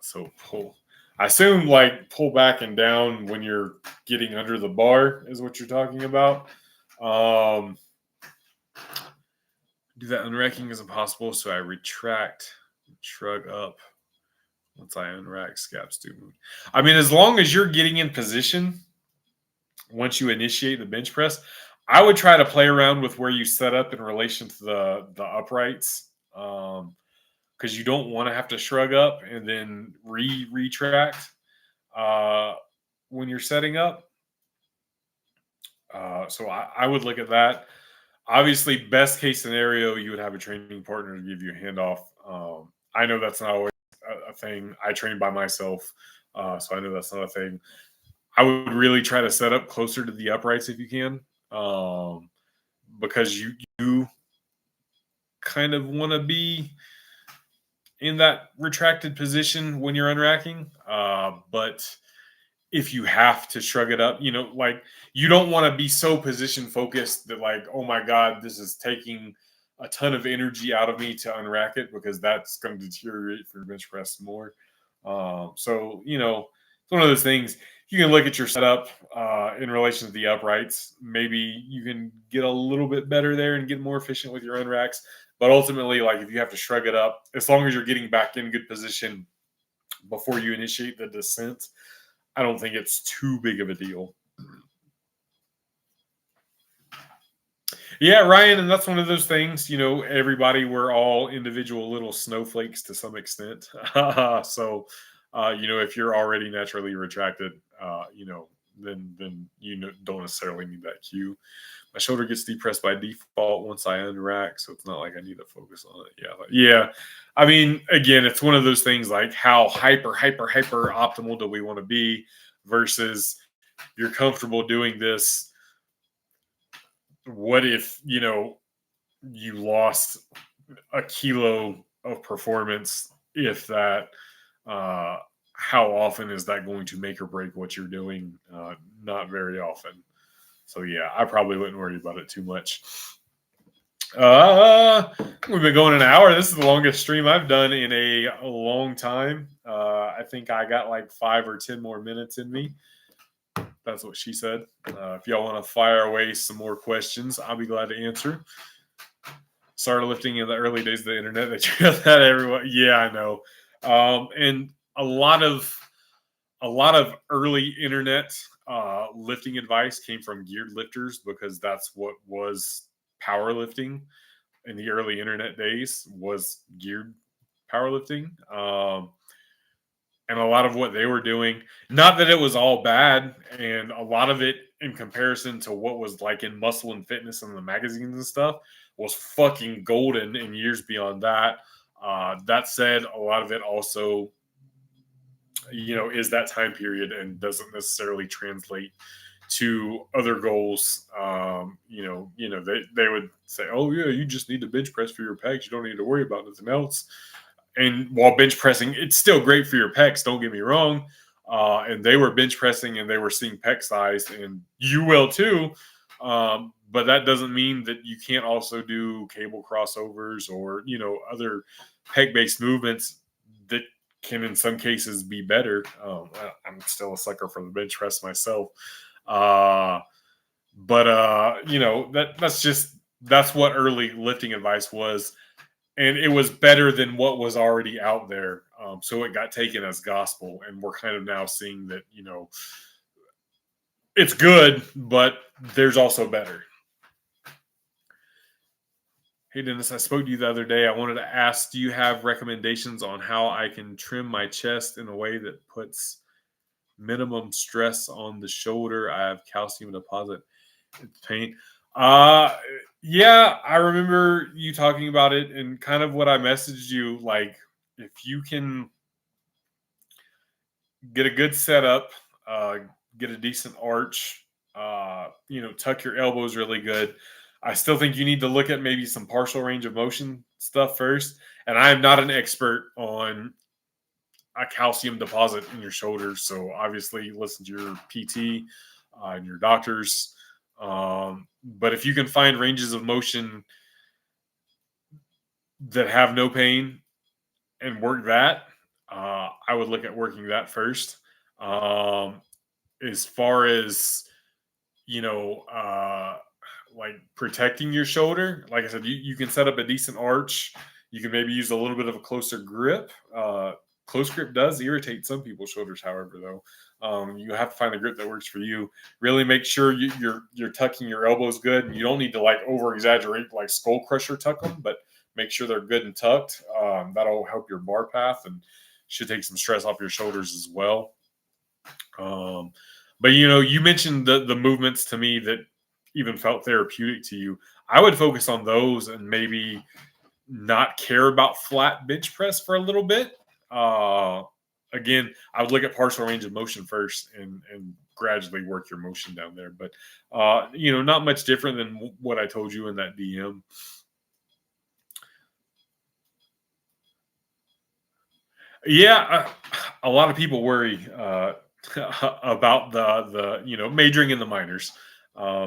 So pull. I assume like pull back and down when you're getting under the bar is what you're talking about. Do that unracking is impossible, so I retract, shrug up. Once I unrack, scaps do move. I mean, as long as you're getting in position, once you initiate the bench press, I would try to play around with where you set up in relation to the uprights, because you don't want to have to shrug up and then retract when you're setting up. So I would look at that. Obviously, best case scenario, you would have a training partner to give you a handoff. I know that's not always a thing. I train by myself, so I know that's not a thing. I would really try to set up closer to the uprights if you can, because you kind of want to be in that retracted position when you're unracking. But if you have to shrug it up, like you don't want to be so position focused that like, oh my God, this is taking a ton of energy out of me to unrack it, because that's going to deteriorate for your bench press more. So, it's one of those things. You can look at your setup in relation to the uprights. Maybe you can get a little bit better there and get more efficient with your unracks. But ultimately, like if you have to shrug it up, as long as you're getting back in good position before you initiate the descent, I don't think it's too big of a deal. Yeah, Ryan, and that's one of those things, everybody, we're all individual little snowflakes to some extent. So, if you're already naturally retracted, then don't necessarily need that cue. My shoulder gets depressed by default once I unrack, so it's not like I need to focus on it. Yeah. I mean, again, it's one of those things like how hyper optimal do we want to be versus you're comfortable doing this. What if, you lost a kilo of performance, if that? How often is that going to make or break what you're doing? Not very often. So yeah, I probably wouldn't worry about it too much. We've been going an hour. This is the longest stream I've done in a long time. I think I got like 5 or 10 more minutes in me. That's what she said. If y'all want to fire away some more questions, I'll be glad to answer. Started lifting in the early days of the internet. They tried that everyone. Yeah, I know. And a lot of early internet lifting advice came from geared lifters, because that's what was powerlifting in the early internet days, was geared powerlifting. And a lot of what they were doing, not that it was all bad, and a lot of it in comparison to what was like in Muscle and Fitness and the magazines and stuff was fucking golden in years beyond that. That said, a lot of it also, is that time period and doesn't necessarily translate to other goals. They would say, oh yeah, you just need to bench press for your pecs. You don't need to worry about nothing else. And while bench pressing, it's still great for your pecs. Don't get me wrong. And they were bench pressing and they were seeing pec size, and you will too. But that doesn't mean that you can't also do cable crossovers or, other pec based movements that can in some cases be better. I'm still a sucker for the bench press myself. That's what early lifting advice was. And it was better than what was already out there. So it got taken as gospel. And we're kind of now seeing that, it's good, but there's also better. Hey, Dennis, I spoke to you the other day. I wanted to ask, do you have recommendations on how I can trim my chest in a way that puts minimum stress on the shoulder? I have calcium deposit in pain. Yeah, I remember you talking about it, and kind of what I messaged you, like if you can get a good setup, get a decent arch, tuck your elbows really good. I still think you need to look at maybe some partial range of motion stuff first. And I am not an expert on a calcium deposit in your shoulders, so obviously listen to your PT. and your doctors. But if you can find ranges of motion that have no pain and work that, I would look at working that first. Um, as far as you know, like protecting your shoulder, like I said, you can set up a decent arch. You can maybe use a little bit of a closer grip. Close grip does irritate some people's shoulders, however, though. You have to find a grip that works for you. Really make sure you're tucking your elbows good. You don't need to like over exaggerate like skull crusher tuck them, but make sure they're good and tucked. That'll help your bar path and should take some stress off your shoulders as well. But you mentioned the movements to me that even felt therapeutic to you. I would focus on those and maybe not care about flat bench press for a little bit. Again, I would look at partial range of motion first and gradually work your motion down there. But not much different than what I told you in that DM. Yeah, a lot of people worry about the majoring in the minors.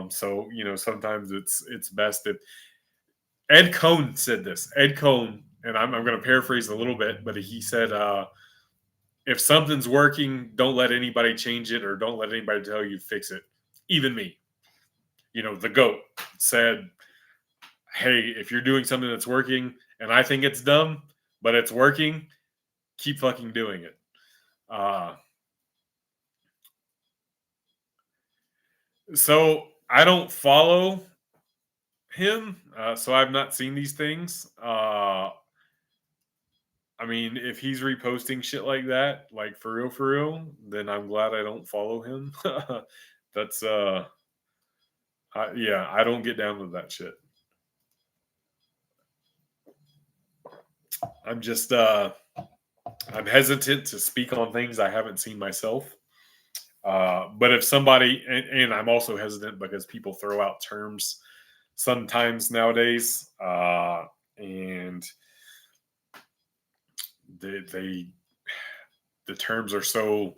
So sometimes it's best if Ed Cohn said this. Ed Cohn, and I'm going to paraphrase a little bit, but he said, if something's working, don't let anybody change it or don't let anybody tell you to fix it. Even me. The GOAT said, hey, if you're doing something that's working and I think it's dumb, but it's working, keep fucking doing it. So I don't follow him, so I've not seen these things. I mean, if he's reposting shit like that, like for real, then I'm glad I don't follow him. That's yeah, I don't get down with that shit. I'm just I'm hesitant to speak on things I haven't seen myself. But if somebody, and I'm also hesitant because people throw out terms sometimes nowadays, and the terms are so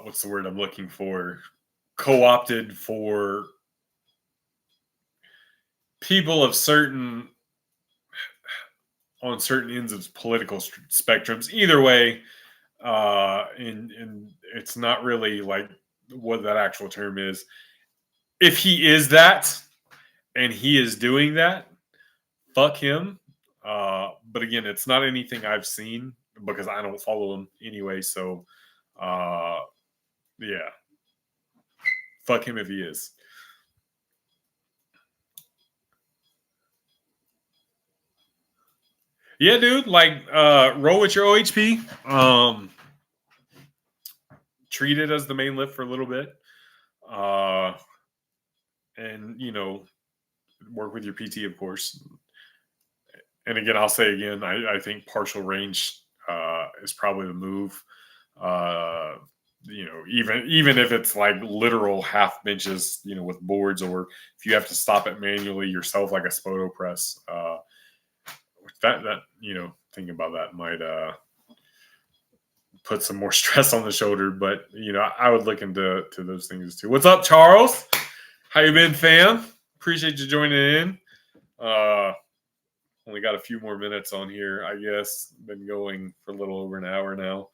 what's the word I'm looking for, co-opted for people of on certain ends of political spectrums. Either way, and it's not really like what that actual term is. If he is that and he is doing that, fuck him. But again, it's not anything I've seen because I don't follow him anyway. So, yeah, fuck him if he is. Yeah, dude. Like, roll with your OHP. Treat it as the main lift for a little bit. And work with your PT, of course. And again, I'll say again, I think partial range is probably the move. Even if it's like literal half benches, with boards, or if you have to stop it manually yourself, like a Spoto press, that thinking about that might put some more stress on the shoulder. But I would look into those things too. What's up, Charles? How you been, fam? Appreciate you joining in. Only got a few more minutes on here, I guess. Been going for a little over an hour now.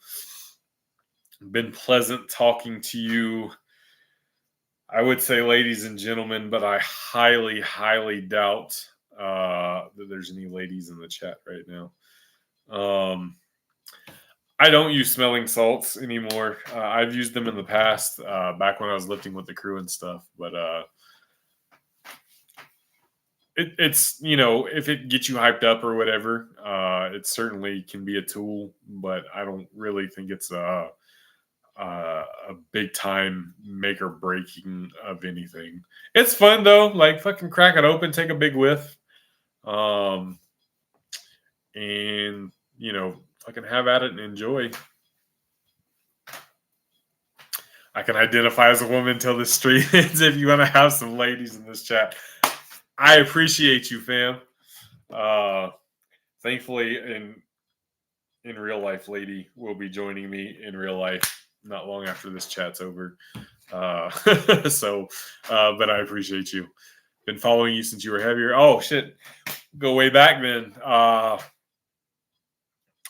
Been pleasant talking to you. I would say ladies and gentlemen, but I highly, highly doubt that there's any ladies in the chat right now. I don't use smelling salts anymore. I've used them in the past, back when I was lifting with the crew and stuff. But it's if it gets you hyped up or whatever, it certainly can be a tool. But I don't really think it's a big time make or breaking of anything. It's fun though. Like fucking crack it open, take a big whiff, and fucking have at it and enjoy. I can identify as a woman till the street ends. If you want to have some ladies in this chat, I appreciate you, fam. Thankfully, in real life, lady will be joining me in real life not long after this chat's over. Uh, but I appreciate you. Been following you since you were heavier. Oh shit, go way back then.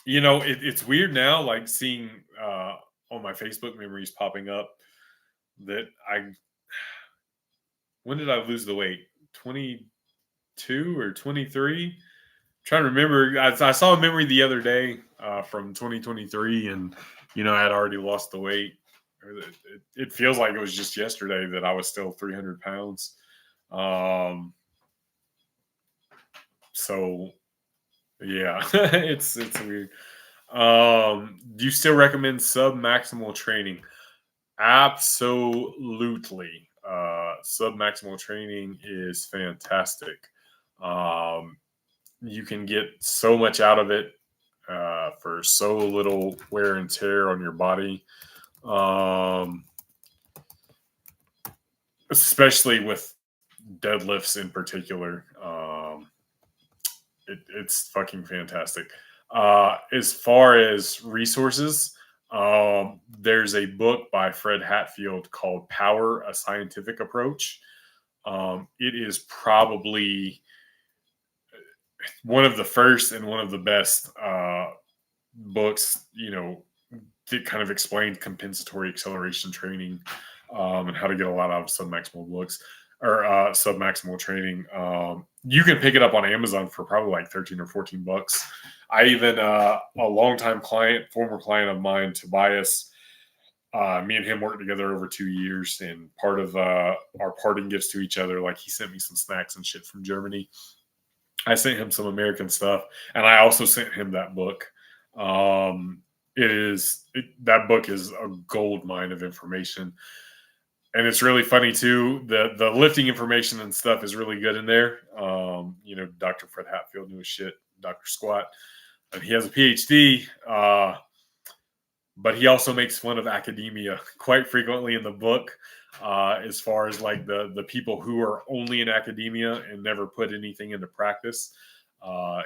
It's weird now, like seeing on my Facebook memories popping up that when did I lose the weight? 22 or 23? Trying to remember. I saw a memory the other day from 2023, and I had already lost the weight. It feels like it was just yesterday that I was still 300 pounds. So yeah, it's weird. Do you still recommend sub-maximal training? Absolutely. Sub-maximal training is fantastic. You can get so much out of it for so little wear and tear on your body. Especially with deadlifts in particular. It's fucking fantastic. As far as resources, there's a book by Fred Hatfield called Power, A Scientific Approach. It is probably one of the first and one of the best books, that kind of explained compensatory acceleration training and how to get a lot out of submaximal books or submaximal training. You can pick it up on Amazon for probably like 13 or 14 bucks. I even, a longtime client, former client of mine, Tobias, me and him worked together over 2 years, and part of our parting gifts to each other, like he sent me some snacks and shit from Germany. I sent him some American stuff, and I also sent him that book. That book is a gold mine of information, and it's really funny too. The lifting information and stuff is really good in there. Dr. Fred Hatfield knew his shit, Dr. Squat, and he has a PhD. But he also makes fun of academia quite frequently in the book, as far as like the people who are only in academia and never put anything into practice.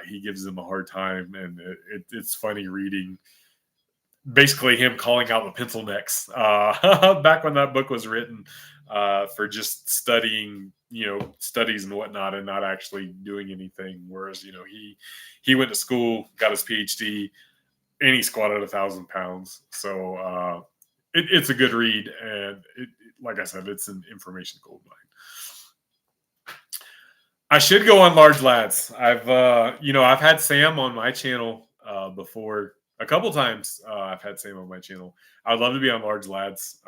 He gives them a hard time, and it's funny reading. Basically, him calling out the pencil necks back when that book was written, for just studying, studies and whatnot, and not actually doing anything. Whereas, he went to school, got his PhD, and he squatted 1,000 pounds. So it's a good read, and like I said, it's an information gold mine. I should go on Large Lads. I've had Sam on my channel before a couple times. I've had Sam on my channel. I'd love to be on Large Lads.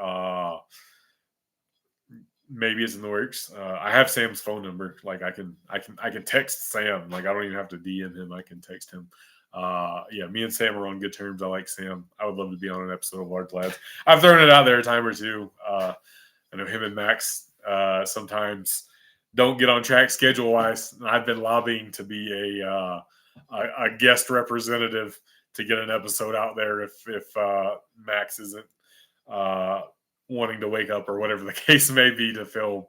Maybe it's in the works. I have Sam's phone number. Like I can text Sam. Like I don't even have to DM him. I can text him. Me and Sam are on good terms. I like Sam. I would love to be on an episode of Large Lads. I've thrown it out there a time or two. I know him and Max sometimes don't get on track schedule wise. I've been lobbying to be a guest representative to get an episode out there if Max isn't wanting to wake up or whatever the case may be to film.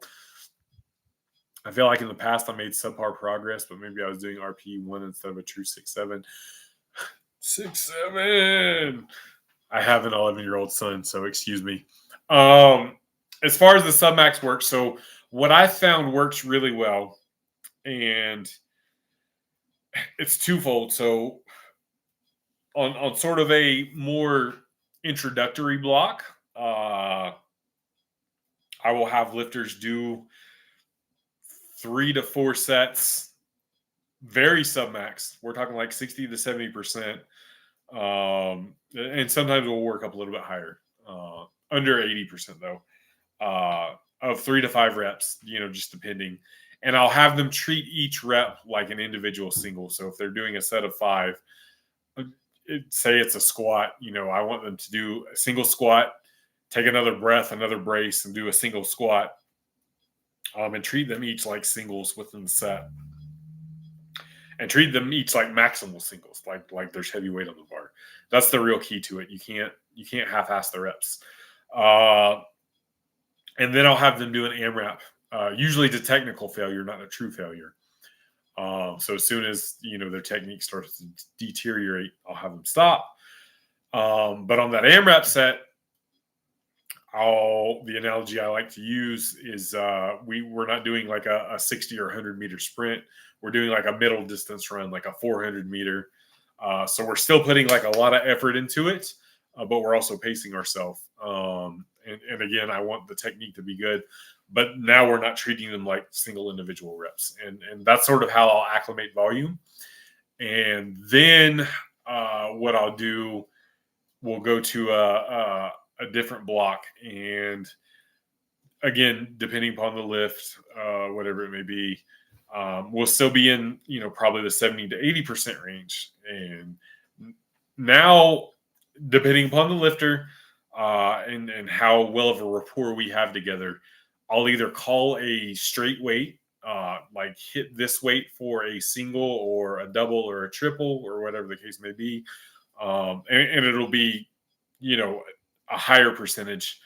I feel like in the past I made subpar progress, but maybe I was doing RP1 instead of a true 6'7". 6'7". I have an 11-year-old son, so excuse me. As far as the submax works, so what I found works really well, and it's twofold. So on sort of a more introductory block, I will have lifters do 3 to 4 sets, very submax. We're talking like 60 to 70%. And sometimes we'll work up a little bit higher, under 80% though, of 3 to 5 reps, just depending. And I'll have them treat each rep like an individual single. So if they're doing a set of 5, say it's a squat, I want them to do a single squat, take another breath, another brace, and do a single squat, and treat them each like singles within the set. And treat them each like maximal singles, like there's heavy weight on the bar. That's the real key to it. You can't half-ass the reps. And then I'll have them do an AMRAP, usually to technical failure, not a true failure. So as soon as their technique starts to deteriorate, I'll have them stop. But on that AMRAP set, the analogy I like to use is we're not doing like a 60 or 100 meter sprint. We're doing like a middle distance run, like a 400 meter. So we're still putting like a lot of effort into it, but we're also pacing ourselves. And again, I want the technique to be good, but now we're not treating them like single individual reps, and that's sort of how I'll acclimate volume. And then what I'll do, we'll go to a different block, and again, depending upon the lift, whatever it may be, we'll still be in, probably the 70 to 80% range. And now, depending upon the lifter and how well of a rapport we have together, I'll either call a straight weight, like hit this weight for a single or a double or a triple or whatever the case may be. And it'll be, a higher percentage.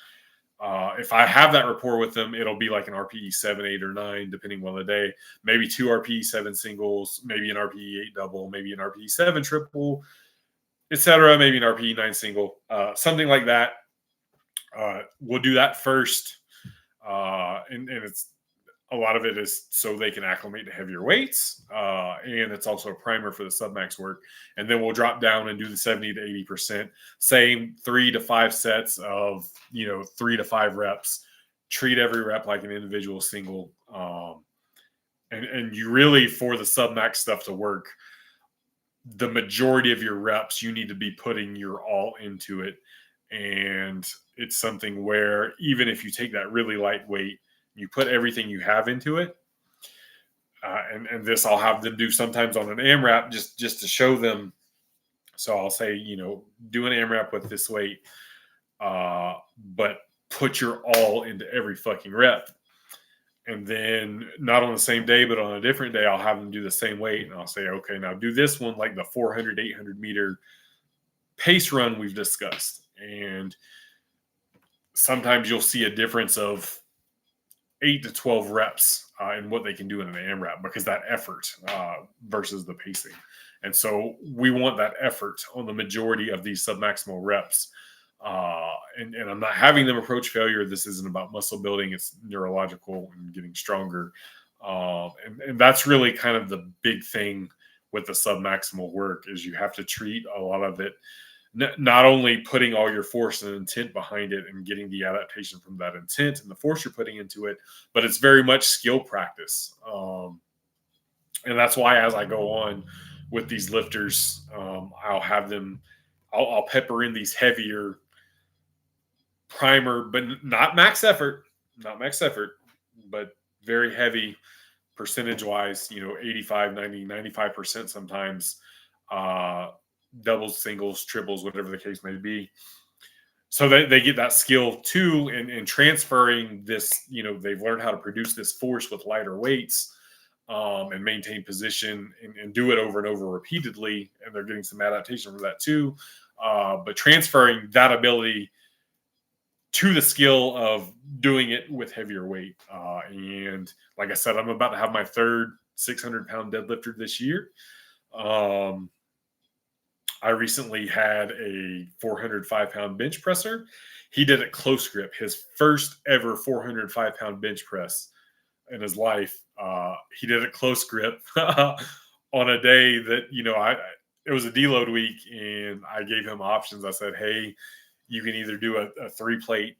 If I have that rapport with them, it'll be like an RPE 7, 8, or 9, depending on the day. Maybe 2 RPE 7 singles, maybe an RPE 8 double, maybe an RPE 7 triple, etc. Maybe an RPE 9 single, something like that. We'll do that first, and it's a lot of it is so they can acclimate to heavier weights, and it's also a primer for the submax work. And then we'll drop down and do the 70 to 80%, same 3 to 5 sets of 3 to 5 reps. Treat every rep like an individual single, and you really, for the submax stuff to work, the majority of your reps you need to be putting your all into it. And it's something where even if you take that really lightweight, you put everything you have into it. And this I'll have them do sometimes on an AMRAP just to show them. So I'll say, do an AMRAP with this weight, but put your all into every fucking rep. And then not on the same day, but on a different day, I'll have them do the same weight. And I'll say, okay, now do this one like the 400, 800 meter pace run we've discussed. And sometimes you'll see a difference of 8 to 12 reps in what they can do in an AMRAP, because that effort versus the pacing. And so we want that effort on the majority of these submaximal reps. And I'm not having them approach failure. This isn't about muscle building. It's neurological and getting stronger. And that's really kind of the big thing with the submaximal work, is you have to treat a lot of it not only putting all your force and intent behind it and getting the adaptation from that intent and the force you're putting into it, but it's very much skill practice. And that's why as I go on with these lifters, I'll have them, I'll pepper in these heavier primer, but not max effort, but very heavy percentage wise, 85, 90, 95% sometimes, doubles, singles, triples, whatever the case may be. So they get that skill too, and transferring this, they've learned how to produce this force with lighter weights, and maintain position and do it over and over repeatedly. And they're getting some adaptation from that too. But transferring that ability to the skill of doing it with heavier weight. And like I said, I'm about to have my third 600-pound deadlifter this year. I recently had a 405-pound bench presser. He did it close grip, his first ever 405-pound bench press in his life. He did it close grip on a day that, it was a deload week, and I gave him options. I said, hey, you can either do a 3-plate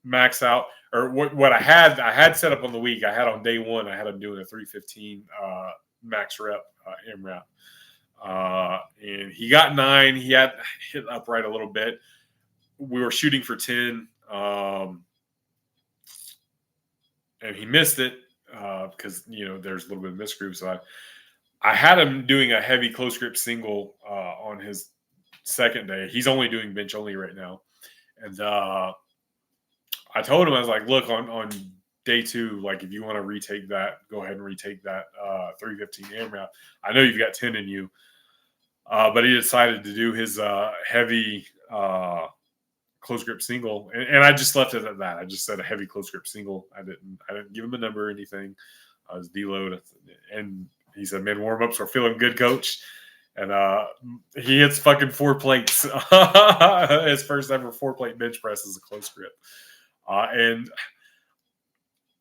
max out, or what I had set up on the week. I had on day one, I had him doing a 315 max rep AMRAP. And he got 9. He had hit upright a little bit. We were shooting for 10, and he missed it because there's a little bit of misgroove. So I had him doing a heavy close grip single on his second day. He's only doing bench only right now, and I told him, I was like, look, on day 2, like if you want to retake that, go ahead and retake that 315 AMRAP. I know you've got 10 in you. But he decided to do his heavy close grip single, and I just left it at that. I just said a heavy close grip single. I didn't give him a number or anything. I was deload, and he said, "Man, warm ups are feeling good, coach." and he hits fucking 4 plates. His first ever 4 plate bench press is a close grip, and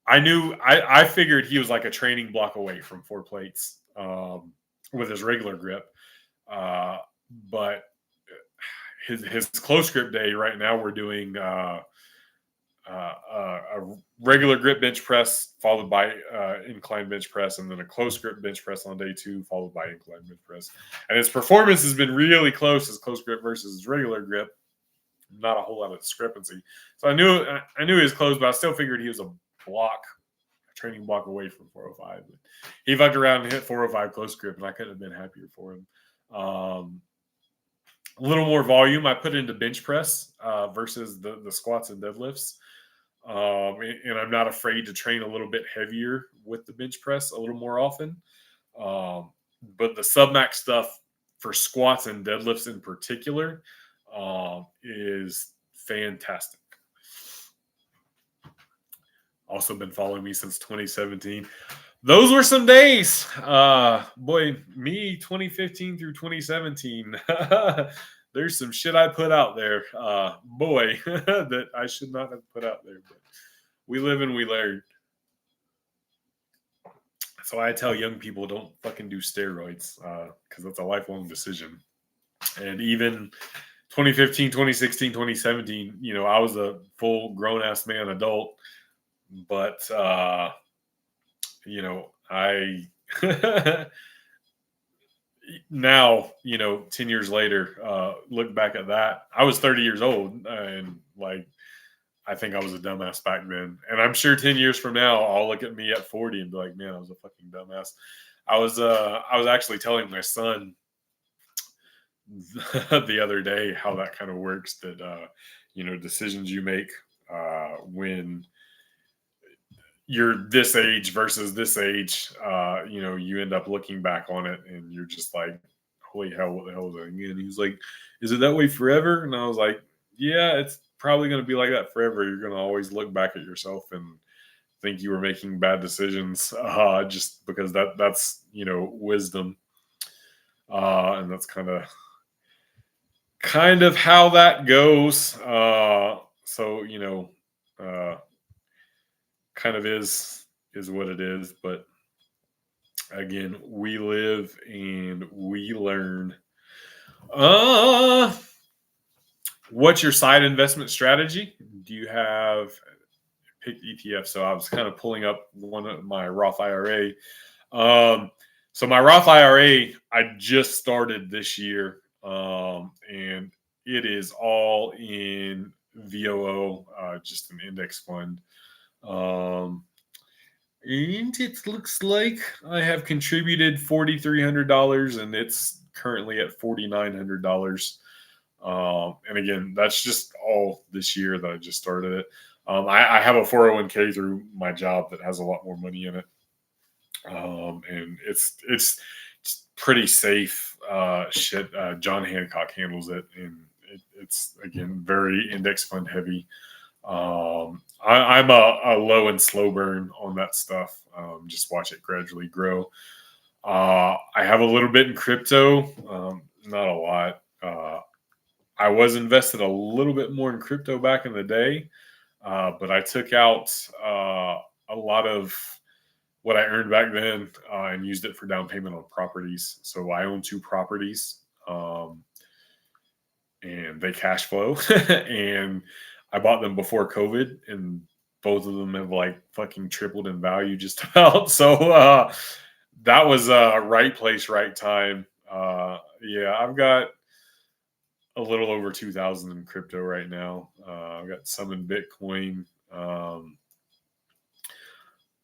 I figured he was like a training block away from 4 plates with his regular grip, uh, but his close grip day right now we're doing a regular grip bench press followed by incline bench press, and then a close grip bench press on day 2 followed by incline bench press. And his performance has been really close, his close grip versus his regular grip. Not a whole lot of discrepancy. So I knew he was close, but I still figured he was a training block away from 405. But he fucked around and hit 405 close grip, and I couldn't have been happier for him. A little more volume I put into bench press versus the squats and deadlifts. And I'm not afraid to train a little bit heavier with the bench press a little more often. But the submax stuff for squats and deadlifts in particular is fantastic. Also been following me since 2017. Those were some days. Boy, me 2015 through 2017. There's some shit I put out there. Boy, that I should not have put out there. But we live and we learn. So I tell young people, don't fucking do steroids because that's a lifelong decision. And even 2015, 2016, 2017, I was a full grown-ass man adult. But, I now, 10 years later, look back at that. I was 30 years old and I think I was a dumbass back then. And I'm sure 10 years from now, I'll look at me at 40 and be like, man, I was a fucking dumbass. I was actually telling my son the other day how that kind of works, that, decisions you make when you're this age versus this age, you end up looking back on it and you're just like, holy hell, what the hell was I thinking? And he was like, is it that way forever? And I was like, yeah, it's probably going to be like that forever. You're going to always look back at yourself and think you were making bad decisions just because that's, wisdom. And that's kind of how that goes. So, kind of is what it is. But again, we live and we learn. What's your side investment strategy? Do you have picked ETF? So I was kind of pulling up one of my Roth IRA. So my Roth IRA, I just started this year, and it is all in VOO, just an index fund. And it looks like I have contributed $4,300, and it's currently at $4,900. And again, that's just all this year that I just started it. I have a 401k through my job that has a lot more money in it. And it's pretty safe shit. John Hancock handles it, and it's again very index fund heavy. I'm a low and slow burn on that stuff. Just watch it gradually grow. I have a little bit in crypto, not a lot. I was invested a little bit more in crypto back in the day, but I took out a lot of what I earned back then and used it for down payment on properties. So I own 2 properties, and they cash flow. And I bought them before COVID, and both of them have fucking tripled in value just about. So that was right place, right time. Yeah, I've got a little over 2,000 in crypto right now. I've got some in Bitcoin.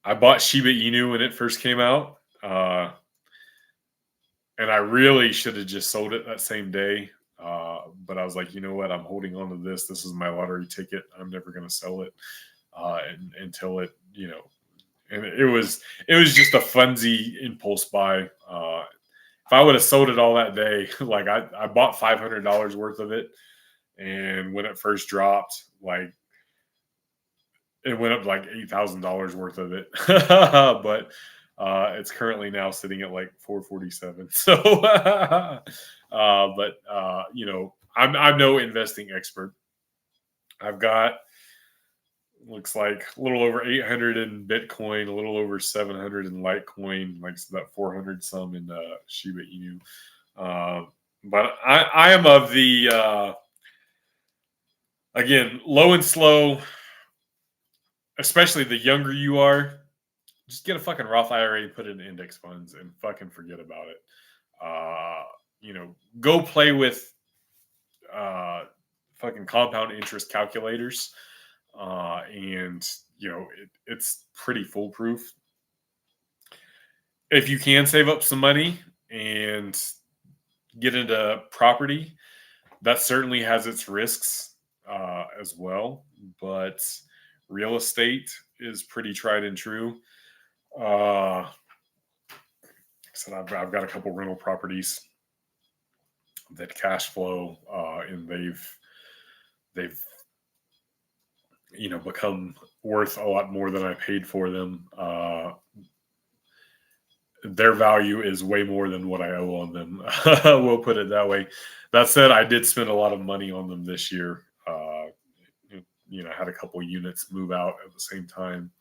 I bought Shiba Inu when it first came out. And I really should have just sold it that same day. But I was like, you know what? I'm holding on to this. This is my lottery ticket. I'm never going to sell it until it, and it was just a funsy impulse buy. If I would have sold it all that day, I bought $500 worth of it. And when it first dropped, it went up $8,000 worth of it. But It's currently now sitting at like 447. So, I'm no investing expert. I've got looks like a little over 800 in Bitcoin, a little over 700 in Litecoin, like so that 400 some in Shiba Inu. But I am of the again, low and slow, especially the younger you are, just get a fucking Roth IRA and put it in index funds and fucking forget about it. Go play with fucking compound interest calculators, and it's pretty foolproof. If you can save up some money and get into property, that certainly has its risks as well. But real estate is pretty tried and true. So I've got a couple rental properties that cash flow, and they've become worth a lot more than I paid for them. Their value is way more than what I owe on them. We'll put it that way. That said, I did spend a lot of money on them this year. I had a couple units move out at the same time,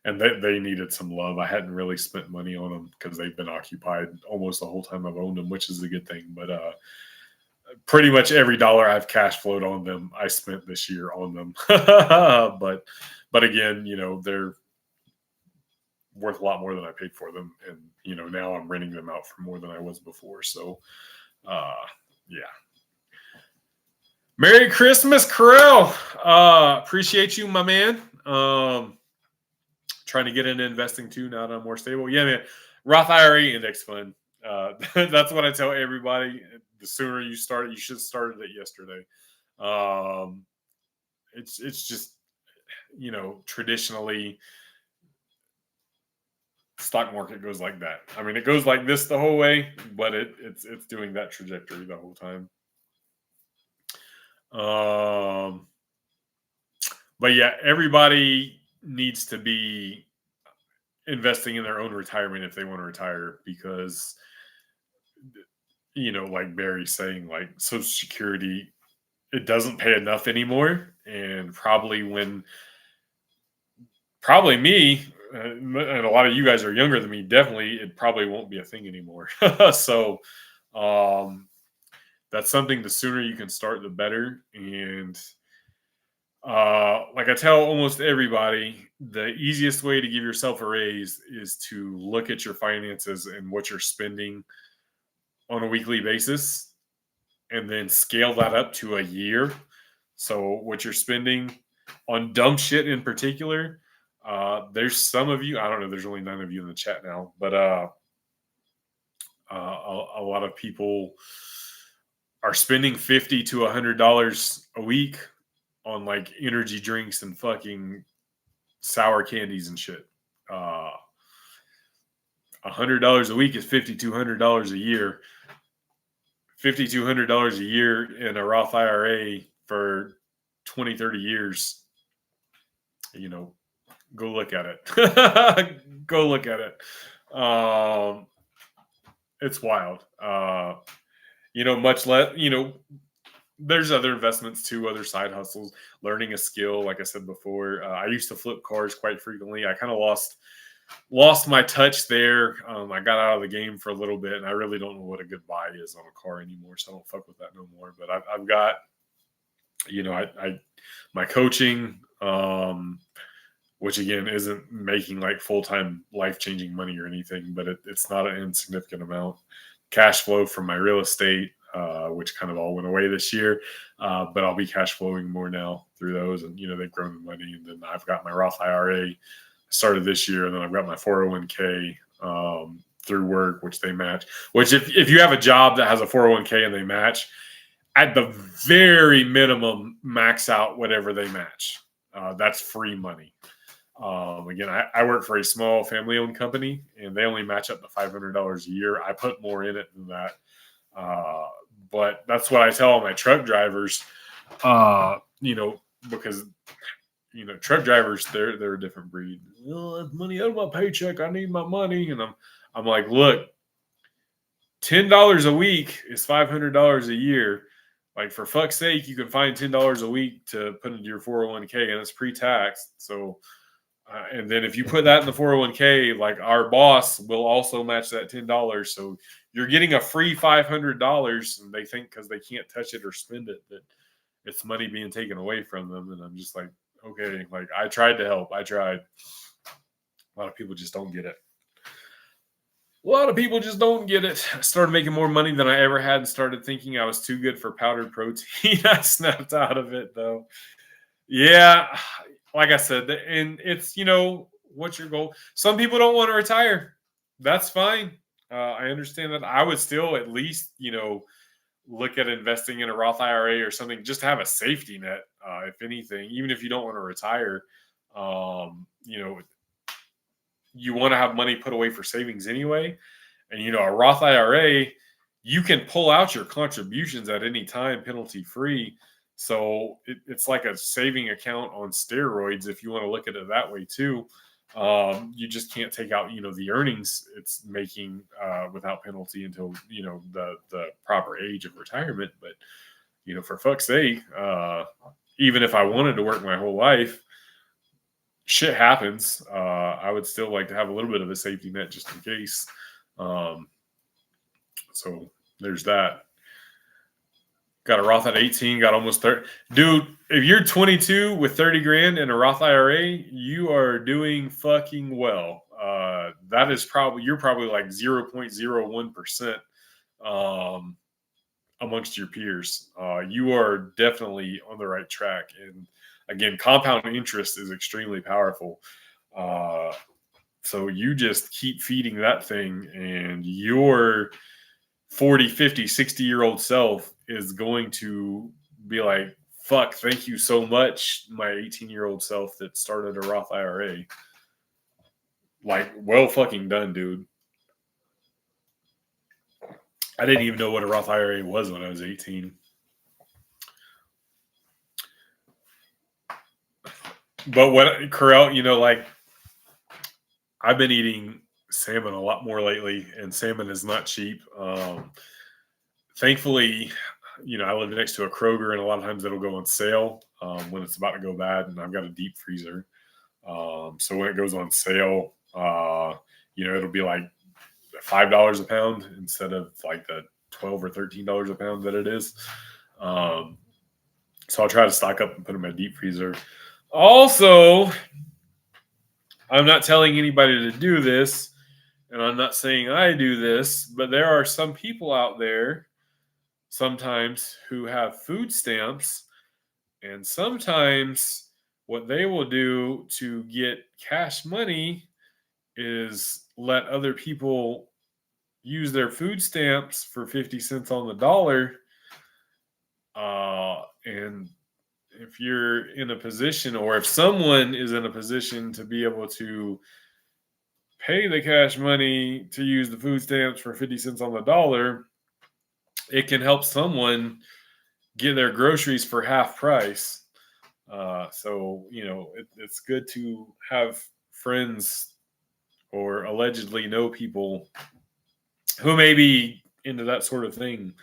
and they needed some love. I hadn't really spent money on them because they've been occupied almost the whole time I've owned them, which is a good thing. But pretty much every dollar I've cash flowed on them, I spent this year on them. but again, they're worth a lot more than I paid for them, and now I'm renting them out for more than I was before. So, yeah. Merry Christmas, Corell. Appreciate you, my man. Trying to get into investing too now that I'm more stable. Yeah, man. Roth IRA index fund. That's what I tell everybody. The sooner you start it, you should have started it yesterday. It's just traditionally stock market goes like that. I mean, it goes like this the whole way, but it's doing that trajectory the whole time. But yeah, everybody needs to be investing in their own retirement if they want to retire, because like Barry's saying, like Social Security, it doesn't pay enough anymore, and probably me, and a lot of you guys are younger than me, definitely it probably won't be a thing anymore. So that's something, the sooner you can start the better. And like I tell almost everybody, the easiest way to give yourself a raise is to look at your finances and what you're spending on a weekly basis, and then scale that up to a year. So what you're spending on dumb shit in particular, there's some of you, I don't know, there's only 9 of you in the chat now, but a lot of people are spending $50 to $100 a week on like energy drinks and fucking sour candies and shit. $100 a week is $5,200 a year. $5,200 a year in a Roth IRA for 20, 30 years. Go look at it. Go look at it. It's wild. Much less, there's other investments too, other side hustles, learning a skill. Like I said before, I used to flip cars quite frequently. I kind of lost my touch there. I got out of the game for a little bit, and I really don't know what a good buy is on a car anymore, so I don't fuck with that no more. But I've got, my coaching, which again isn't making like full-time life-changing money or anything, but it's not an insignificant amount. Cash flow from my real estate, which kind of all went away this year, but I'll be cash flowing more now through those, and they've grown the money. And then I've got my Roth IRA started this year, and then I've got my 401k through work, which they match. Which if you have a job that has a 401k and they match, at the very minimum, max out whatever they match. That's free money. Again, I work for a small family-owned company, and they only match up to $500 a year. I put more in it than that. But that's what I tell all my truck drivers, because truck drivers, they're a different breed. Oh, that's money out of my paycheck. I need my money, and I'm like, look, $10 a week is $500 a year. Like, for fuck's sake, you can find $10 a week to put into your 401k, and it's pre-tax. So, and then if you put that in the 401k, like, our boss will also match that $10. So you're getting a free $500, and they think because they can't touch it or spend it that it's money being taken away from them. And I'm just like, okay, like, I tried to help. I tried. A lot of people just don't get it. A lot of people just don't get it. I started making more money than I ever had and started thinking I was too good for powdered protein. I snapped out of it, though. Yeah, like I said, and it's, what's your goal? Some people don't want to retire. That's fine. I understand that. I would still at least, look at investing in a Roth IRA or something just to have a safety net, if anything, even if you don't want to retire. You know, you want to have money put away for savings anyway. And, a Roth IRA, you can pull out your contributions at any time, penalty free. So it's like a saving account on steroids, if you want to look at it that way too. You just can't take out, the earnings it's making without penalty until, the proper age of retirement. But, for fuck's sake, even if I wanted to work my whole life, shit happens. I would still like to have a little bit of a safety net just in case. So there's that. Got a Roth at 18, got almost 30. Dude, if you're 22 with 30 grand in a Roth IRA, you are doing fucking well. That is you're probably like 0.01% amongst your peers. You are definitely on the right track. And again, compound interest is extremely powerful. So you just keep feeding that thing, and your 40, 50, 60-year-old self is going to be like, fuck, thank you so much, my 18-year-old self that started a Roth IRA. Like, well fucking done, dude. I didn't even know what a Roth IRA was when I was 18. But what, Corel, like, I've been eating salmon a lot more lately, and salmon is not cheap. Thankfully, I live next to a Kroger, and a lot of times it'll go on sale when it's about to go bad, and I've got a deep freezer. So when it goes on sale, it'll be like $5 a pound instead of like the $12 or $13 a pound that it is. So I'll try to stock up and put in my deep freezer. Also, I'm not telling anybody to do this, and I'm not saying I do this, but there are some people out there sometimes who have food stamps, and sometimes what they will do to get cash money is let other people use their food stamps for 50 cents on the dollar. And if you're in a position, or if someone is in a position to be able to pay the cash money to use the food stamps for 50 cents on the dollar, it can help someone get their groceries for half price. So, it's good to have friends or allegedly know people who may be into that sort of thing.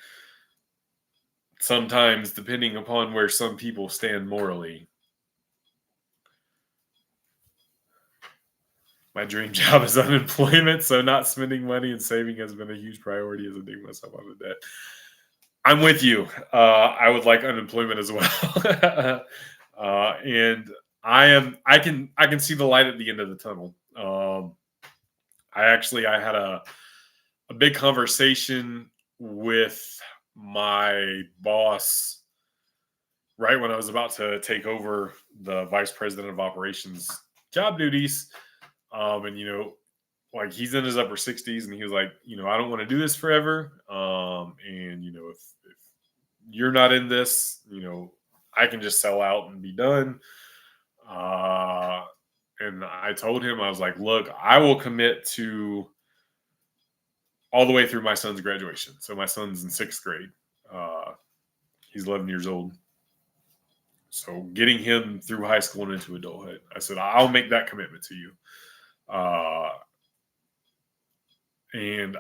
Sometimes, depending upon where some people stand morally. My dream job is unemployment, so not spending money and saving has been a huge priority as I dig myself out of debt. I'm with you. I would like unemployment as well. And I can see the light at the end of the tunnel. I had a big conversation with my boss right when I was about to take over the vice president of operations job duties. And like, he's in his upper 60s, and he was like, I don't want to do this forever. And if you're not in this, I can just sell out and be done. And I told him, I was like, look, I will commit to all the way through my son's graduation. So my son's in 6th grade. He's 11 years old. So getting him through high school and into adulthood. I said, I'll make that commitment to you. And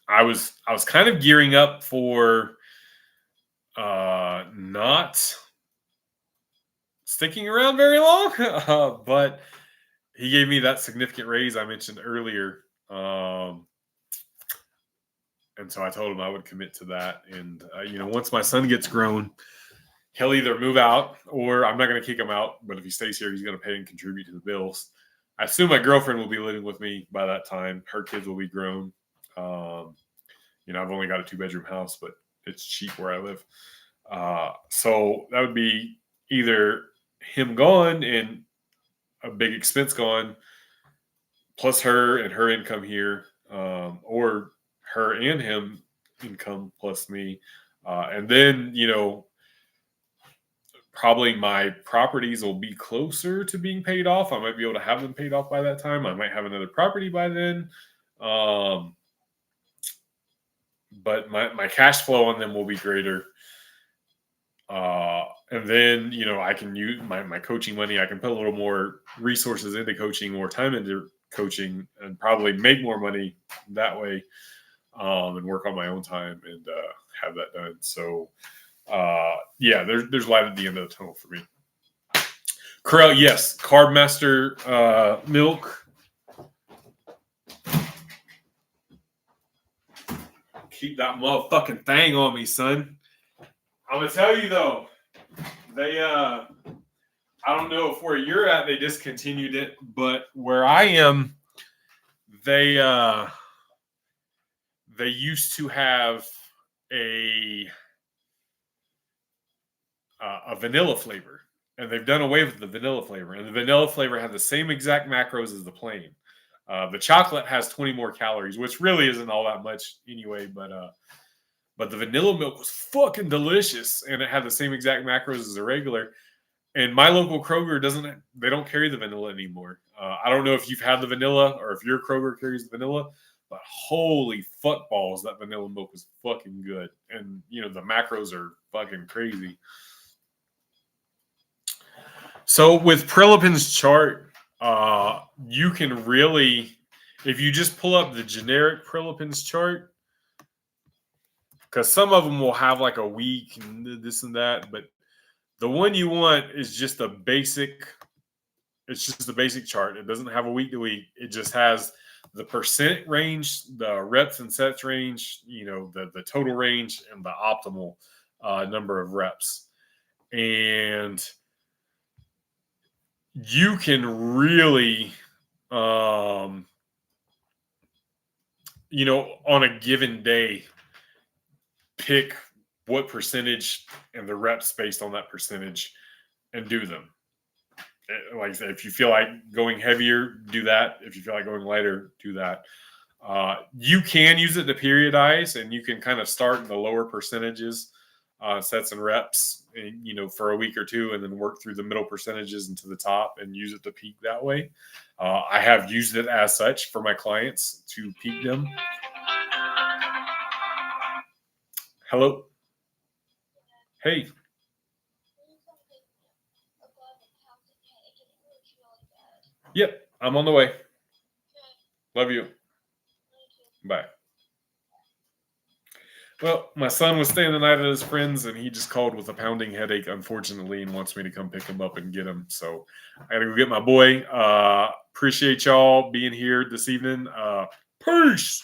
I was kind of gearing up for not sticking around very long, but he gave me that significant raise I mentioned earlier. And so I told him I would commit to that. And, once my son gets grown, he'll either move out or I'm not going to kick him out. But if he stays here, he's going to pay and contribute to the bills. I assume my girlfriend will be living with me by that time. Her kids will be grown. I've only got a 2-bedroom house, but it's cheap where I live. So that would be either him gone and a big expense gone, plus her and her income here, or her and him income plus me. And then, probably my properties will be closer to being paid off. I might be able to have them paid off by that time. I might have another property by then. But my cash flow on them will be greater. And then, I can use my coaching money. I can put a little more resources into coaching, more time into coaching, and probably make more money that way, and work on my own time and have that done. So, there's light at the end of the tunnel for me. Corral, yes. Carb Master milk. Keep that motherfucking thing on me, son. I'm gonna tell you though, they I don't know if where you're at they discontinued it, but where I am, they used to have a vanilla flavor, and they've done away with the vanilla flavor. And the vanilla flavor had the same exact macros as the plain. The chocolate has 20 more calories, which really isn't all that much anyway. But the vanilla milk was fucking delicious, and it had the same exact macros as the regular. And my local Kroger they don't carry the vanilla anymore. I don't know if you've had the vanilla or if your Kroger carries the vanilla, but holy fuck balls, that vanilla milk is fucking good. And, the macros are fucking crazy. So with Prilipin's chart, you can really, if you just pull up the generic Prilipin's chart, because some of them will have like a week and this and that, but the one you want is just a basic. It's just the basic chart. It doesn't have a week to week. It just has the percent range, the reps and sets range, the total range, and the optimal number of reps. And you can really, on a given day, pick what percentage and the reps based on that percentage and do them. Like I said, if you feel like going heavier, do that. If you feel like going lighter, do that. You can use it to periodize, and you can kind of start in the lower percentages, sets and reps, for a week or two, and then work through the middle percentages into the top and use it to peak that way. I have used it as such for my clients to peak them. Hello. Hey. Yep, I'm on the way. Love you. Bye. Well, my son was staying the night at his friend's, and he just called with a pounding headache, unfortunately, and wants me to come pick him up and get him. So I got to go get my boy. Appreciate y'all being here this evening. Peace.